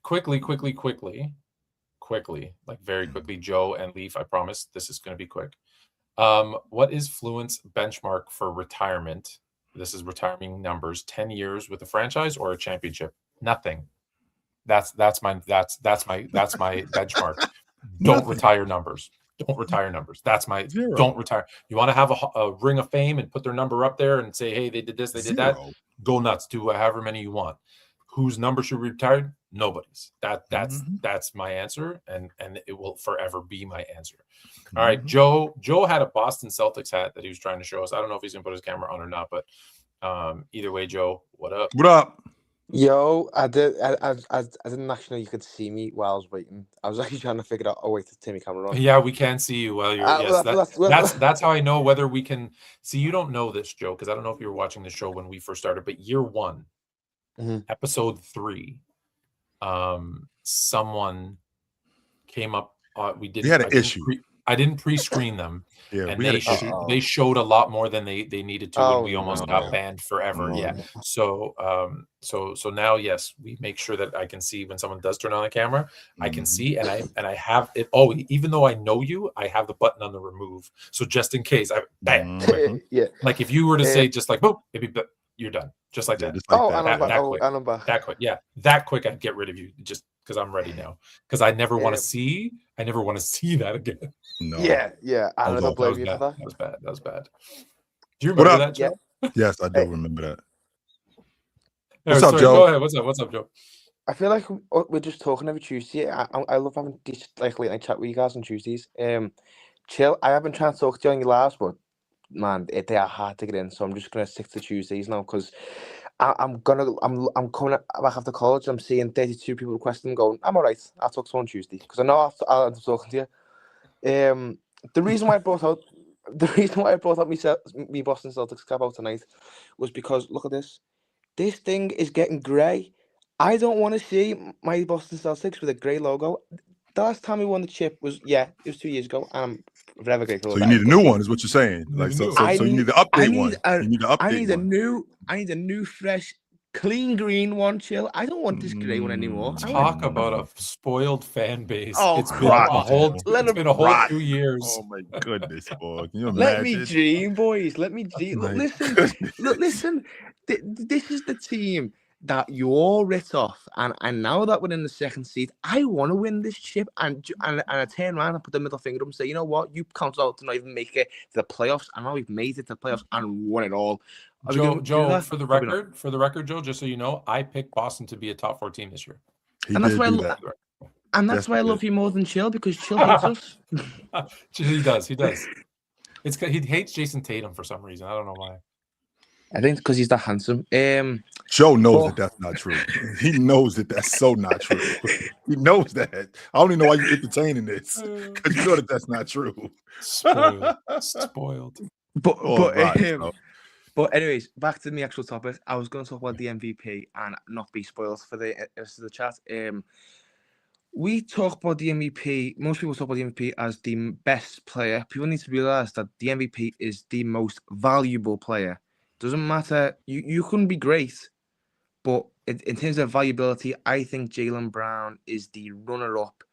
Quickly, like very quickly, Joe and Leaf, I promise this is going to be quick. What is Fluent's benchmark for retirement? This is retiring numbers, 10 years with a franchise or a championship? Nothing. That's my benchmark. Don't retire numbers. That's my zero. Don't retire. You want to have a ring of fame and put their number up there and say, hey, they did this, they did that. Go nuts. Do however many you want. Whose number should be retired? Nobody's. That's my answer, and it will forever be my answer. All right, Joe had a Boston Celtics hat that he was trying to show us. I don't know if he's gonna put his camera on or not, but either way, Joe, what up? What up? Yo, I didn't actually know you could see me while I was waiting. I was actually trying to figure out a way to turn my camera on. Yeah, we can see you while you're. That's how I know whether we can see. You don't know this, Joe, because I don't know if you were watching the show when we first started, but year one. Episode 3, someone came up. We had an issue. I didn't pre-screen them. Yeah, and they showed a lot more than they needed to, and we almost got banned forever. Yeah. So now, yes, we make sure that I can see when someone does turn on the camera. I can see, and I have it. Oh, even though I know you, I have the button on the remove. So just in case, bang. Yeah. Like if you were to say just like boom, you're done. Just like that. That quick. Yeah. That quick, I'd get rid of you just because I'm ready now. Because I never want to see that again. No. Yeah. I don't blame you for that. That was bad. Do you remember that, Joe? Yes, I do remember that. What's up, Joe? Go ahead. What's up, Joe? I feel like we're just talking every Tuesday. I love having this late night chat with you guys on Tuesdays. Chill. I haven't tried to talk to you on your lives, but man, they are hard to get in, so I'm just gonna stick to Tuesdays now because I'm coming back after college. I'm seeing 32 people requesting, going, I'm all right. I'll talk to you on Tuesday because I know I'll end up talking to you. The reason why I brought out me Boston Celtics cap out tonight was because look at this. This thing is getting grey. I don't want to see my Boston Celtics with a grey logo. The last time we won the chip was 2 years ago. I'm forever grateful. So you need a new one, is what you're saying. Like so you need the update one. You need the update I need a new, fresh, clean green one. Chill. I don't want this grey one anymore. Talk about a spoiled fan base. It's been a whole 2 years. Oh my goodness, boy! Can you imagine? Let me dream, boys. Let me dream. Listen. This is the team that you all writ off, and now that we're in the second seed, I want to win this chip, and I turn around and put the middle finger up and say, you know what, you counted out to not even make it to the playoffs, and now we've made it to the playoffs and won it all. Joe, for the record, Joe, just so you know, I picked Boston to be a top 4 team this year, that's why I love you more than Chill, because Chill hates us. He does. It's he hates Jason Tatum for some reason. I don't know why. I think because he's that handsome. Joe knows that that's not true. He knows that that's so not true. He knows that. I don't even know why you're entertaining this, because you know that that's not true. Spoiled. But anyways, back to the actual topic. I was going to talk about the MVP and not be spoiled for the rest of the chat. We talk about the MVP. Most people talk about the MVP as the best player. People need to realize that the MVP is the most valuable player. Doesn't matter. You couldn't be great, but in terms of valuability, I think Jaylen Brown is the runner-up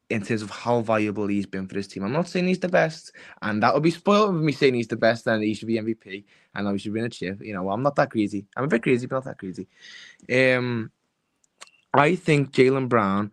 in terms of how valuable he's been for this team. I'm not saying he's the best, and that would be spoiled with me saying he's the best and he should be MVP and that we should win a chip. You know, I'm not that crazy. I'm a bit crazy, but not that crazy. I think Jaylen Brown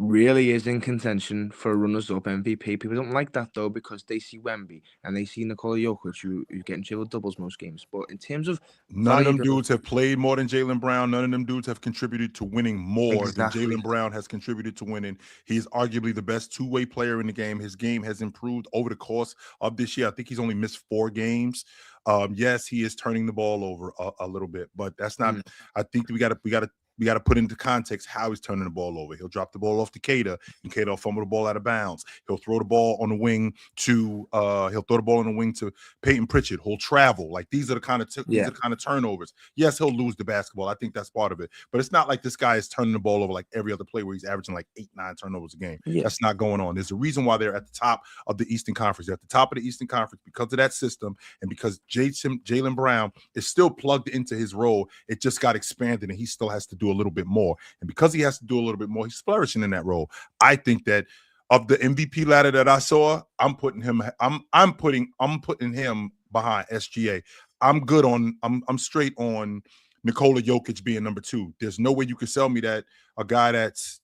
really is in contention for runners-up MVP. People don't like that, though, because they see Wemby and they see Nikola Jokic, who's getting triple doubles most games. But in terms of none of them dudes have played more than Jaylen Brown. None of them dudes have contributed to winning more than Jaylen Brown has contributed to winning. He's arguably the best two-way player in the game. His game has improved over the course of this year. I think he's only missed 4 games. Yes, he is turning the ball over a little bit, but that's not. I think we got to put into context how he's turning the ball over. He'll drop the ball off to Keita, and Keita will fumble the ball out of bounds. He'll throw the ball on the wing to Peyton Pritchard. He'll travel. Like these are the kind of turnovers. Yes, he'll lose the basketball. I think that's part of it. But it's not like this guy is turning the ball over like every other play where he's averaging like 8-9 turnovers a game. Yeah. That's not going on. There's a reason why they're at the top of the Eastern Conference. They're at the top of the Eastern Conference because of that system and because Jaylen Brown is still plugged into his role. It just got expanded and he still has to do a little bit more. And because he has to do a little bit more, he's flourishing in that role. I think that of the MVP ladder that I saw, I'm putting him behind SGA. I'm straight on Nikola Jokic being number 2. There's no way you could sell me that a guy that's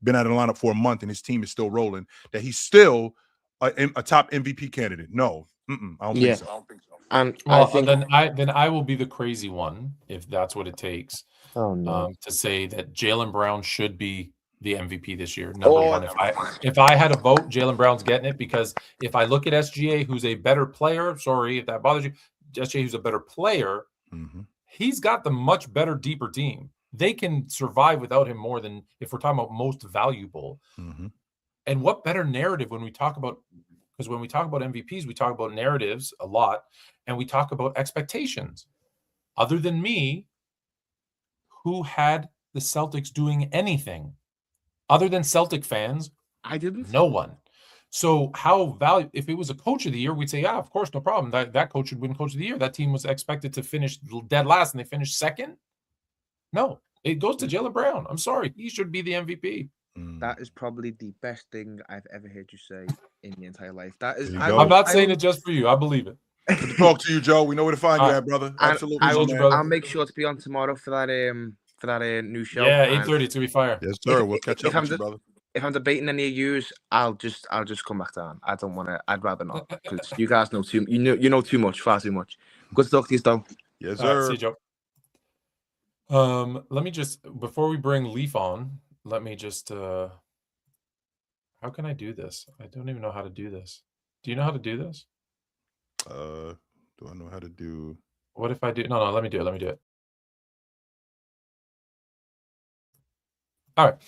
been out of the lineup for a month and his team is still rolling, that he's still a top MVP candidate. No, I don't think so. And then I will be the crazy one if that's what it takes. Oh no! To say that Jaylen Brown should be the MVP this year. Number one, if I had a vote, Jaylen Brown's getting it, because if I look at SGA, who's a better player, sorry if that bothers you, SGA, who's a better player, he's got the much better, deeper team. They can survive without him more than if we're talking about most valuable. And what better narrative when we talk about, because when we talk about MVPs, we talk about narratives a lot, and we talk about expectations. Other than me, who had the Celtics doing anything other than Celtic fans? I didn't. No one. So if it was a coach of the year, we'd say, yeah, of course, no problem. That coach would win coach of the year. That team was expected to finish dead last and they finished second. No, it goes to Jaylen Brown. I'm sorry. He should be the MVP. That is probably the best thing I've ever heard you say in your entire life. That is. I'm not saying it just for you. I believe it. Good to talk to you, Joe. We know where to find you at, brother. Absolutely. I'll make sure to be on tomorrow for that new show. Yeah, 8:30 to be fire. Yes, sir. We'll catch up with you, brother. If I'm debating any of yous, I'll just come back down. I don't want to. I'd rather not, because you guys know too. You know too much, far too much. Good to talk to you, though. Yes, sir. See you, Joe. Let me just, before we bring Leaf on, let me just. How can I do this? I don't even know how to do this. Do you know how to do this? Do I know how to do? What if I do? No, let me do it. All right.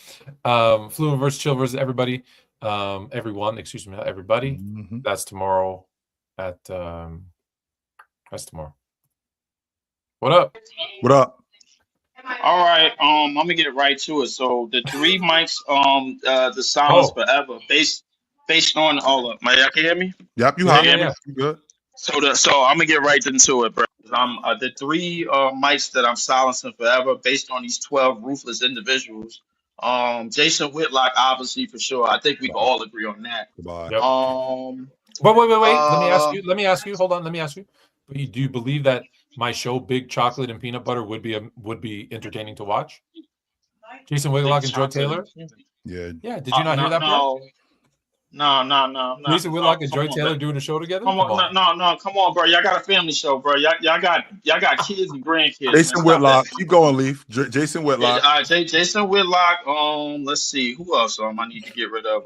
Fluent versus Chill versus everybody. Everyone, excuse me, not everybody. That's tomorrow that's tomorrow. What up? What up? All right, I'm gonna get right to it. So the 3 mics, the silence forever, based on all of. Y'all can hear me? Yep, you hot. Yeah. You good? So I'm gonna get right into it, bro. The 3 mics that I'm silencing forever, based on these 12 ruthless individuals. Jason Whitlock, obviously, for sure. I think we can all agree on that. Goodbye. Wait. Let me ask you. Hold on. Let me ask you. Do you believe that my show, Big Chocolate and Peanut Butter, would be entertaining to watch? Jason Whitlock and Joe Taylor. Yeah. Yeah. Did you not hear that part? No. Jason Whitlock and Joy Taylor doing a show together? Come on, bro. Y'all got a family show, bro. Y'all got kids and grandkids. Jason Whitlock. Keep going, Leaf. Jason Whitlock. Jason Whitlock. Let's see. Who else I need to get rid of?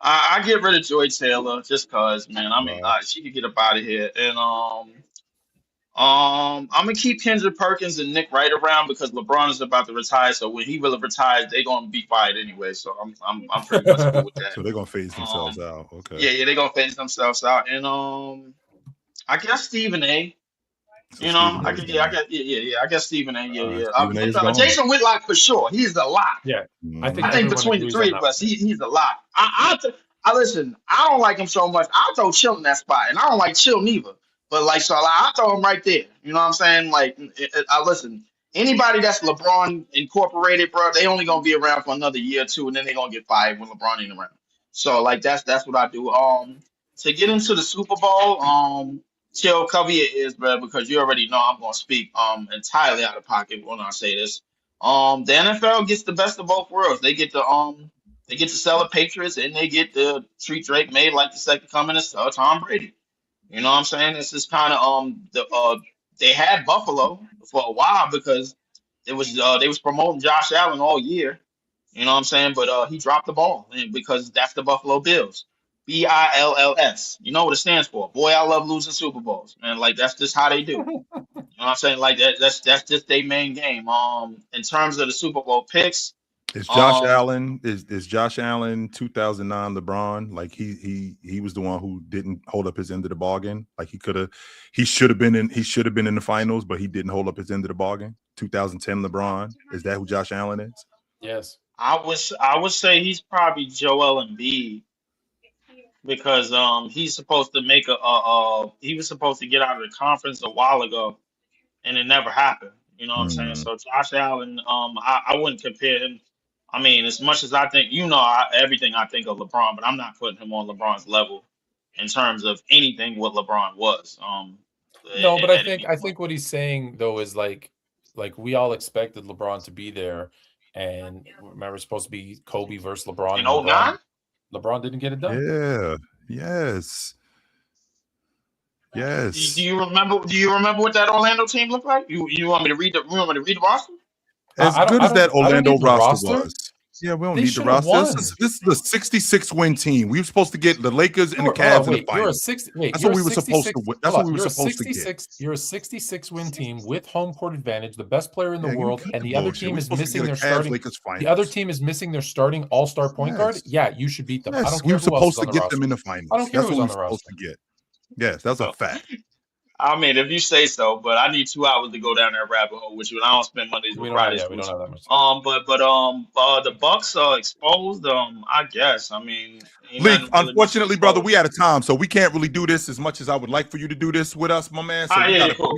I get rid of Joy Taylor just cause, man. I mean, she could get up out of here, and I'm gonna keep Kendrick Perkins and Nick Wright around because LeBron is about to retire. So when he really retires, they're gonna be fired anyway. So I'm pretty much cool with that. So they're gonna phase themselves out. Okay. Yeah, they're gonna phase themselves out, and I guess Stephen A. So You know, Stephen A's I guess Stephen A. Yeah. Stephen A's gone. Jason Whitlock for sure. He's a lot. Yeah, I think between the three of us, he's a lot. I listen. I don't like him so much. I'll throw Chill in that spot, and I don't like Chill neither. But like, so I'll throw him right there. You know what I'm saying? Like, I listen. Anybody that's LeBron incorporated, bro, they only gonna be around for another year or two, and then they gonna get fired when LeBron ain't around. So like, that's what I do. To get into the Super Bowl, Chill, cover your ears, bro, because you already know I'm gonna speak entirely out of pocket when I say this. The NFL gets the best of both worlds. They get to sell the Patriots, and they get to treat Drake May like the second coming of Tom Brady. You know what I'm saying? This is kind of they had Buffalo for a while because it was they was promoting Josh Allen all year. You know what I'm saying? But he dropped the ball because that's the Buffalo Bills. BILLS. You know what it stands for? Boy, I love losing Super Bowls. And like that's just how they do. You know what I'm saying? Like that's just their main game. In terms of the Super Bowl picks, is Josh Allen 2009 LeBron? Like he was the one who didn't hold up his end of the bargain. Like he should have been in the finals, but he didn't hold up his end of the bargain. 2010 LeBron. Is that who Josh Allen is? Yes. I would say he's probably Joel Embiid. Because he's supposed to make he was supposed to get out of the conference a while ago, and it never happened. You know what I'm saying? So Josh Allen, I wouldn't compare him. I mean, as much as I think, everything I think of LeBron, but I'm not putting him on LeBron's level in terms of anything what LeBron was. No, but I think what he's saying though is like we all expected LeBron to be there, and remember it's supposed to be Kobe versus LeBron. In 09? LeBron didn't get it done. Yeah. Yes. Do you remember what that Orlando team looked like? You want me to read the roster? As good as that Orlando roster was. Yeah, we don't need the roster. This is the 66-win team. We were supposed to get the Lakers and the Cavs in the finals. That's what we were supposed to win. That's what we were supposed to get. You're a 66-win team with home court advantage, the best player in the world, and the other team is missing their starting. The other team is missing their starting all-star point guard. Yeah, you should beat them. I don't care who else is on the roster. We were supposed to get them in the finals. I don't care who's on the roster. Yes, that's a fact. I mean, if you say so, but I need 2 hours to go down that rabbit hole with you, and I don't spend Mondays with Fridays. We don't have that much. The Bucks are exposed. I guess. I mean, Leaf, unfortunately, brother, we out of time, so we can't really do this as much as I would like for you to do this with us, my man. So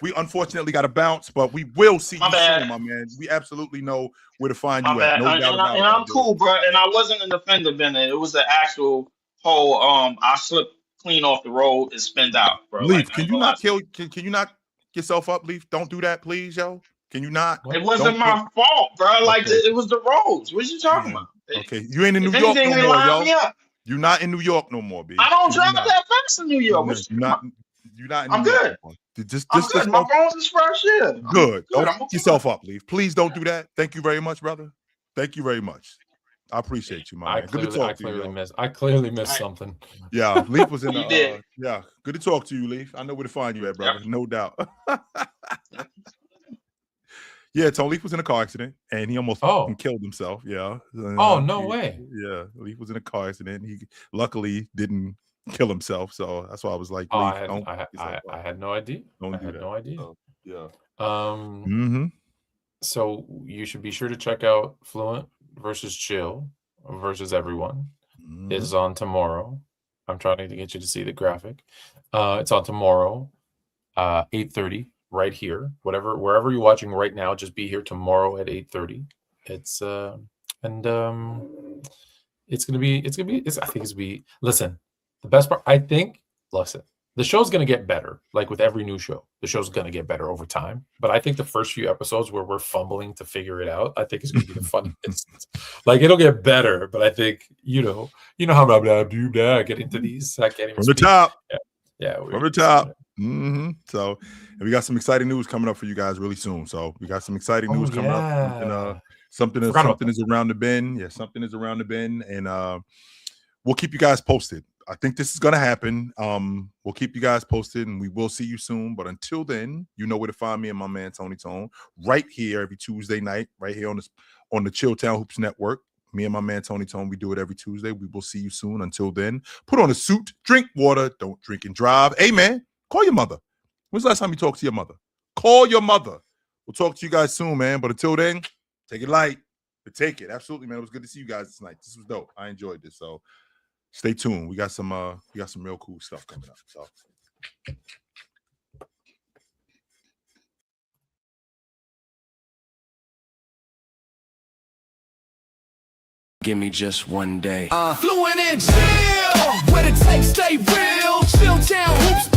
we unfortunately got to bounce, but we will see you soon, my man. We absolutely know where to find you at. No doubt about it. And I'm cool, bro. And I wasn't an offender, Bennett. It was an actual whole. I slipped clean off the road and spinned out, bro. Leaf, can you not yourself up, Leaf? Don't do that, please, yo. Can you not? It wasn't my fault, bro. Like it was the roads. What you talking about? Okay, you ain't in New York no more, yo. You're not in New York no more, B. I don't drive that fast in New York. You're not in I'm New good. York. I'm good. My phone's is fresh. Yeah. Good. Don't pick yourself up, Leaf. Please don't do that. Thank you very much, brother. Thank you very much. I appreciate you, man. Good to talk to you. I clearly missed something. Yeah, Leaf was in the yeah. Good to talk to you, Leaf. I know where to find you at, brother. Yep. No doubt. Yeah, Tony Leaf was in a car accident and he almost killed himself. Yeah. No way. Yeah, Leaf was in a car accident. He luckily didn't kill himself, so that's why I was like, I had no idea. No idea. Yeah. So you should be sure to check out Fluent versus Chill versus everyone. Is on tomorrow. I'm trying to get you to see the graphic. It's on tomorrow, 8:30, right here. Wherever you're watching right now, just be here tomorrow at 8:30. It's I think it's gonna be. Listen, the best part. The show's going to get better. Like with every new show, the show's going to get better over time. But I think the first few episodes where we're fumbling to figure it out, I think it's going to be the funniest. Like it'll get better, but I think you know how I get into these. I can't even from the top. Yeah, from the top. So, and we got some exciting news coming up for you guys really soon. So we got some exciting news coming up. Something is around the bend. Yeah, something is around the bend, and we'll keep you guys posted. I think this is going to happen. We'll keep you guys posted, and we will see you soon. But until then, you know where to find me and my man Tony Tone right here every Tuesday night, right here on the Chilltown Hoops Network. Me and my man Tony Tone, we do it every Tuesday. We will see you soon. Until then, put on a suit, drink water, don't drink and drive. Hey, man, call your mother. When's the last time you talked to your mother? Call your mother. We'll talk to you guys soon, man. But until then, take it light. But take it. Absolutely, man. It was good to see you guys tonight. This was dope. I enjoyed this. So stay tuned. We got some real cool stuff coming up. So give me just one day. Fluent and chill. Where the takes stay real. Chilltown Hoops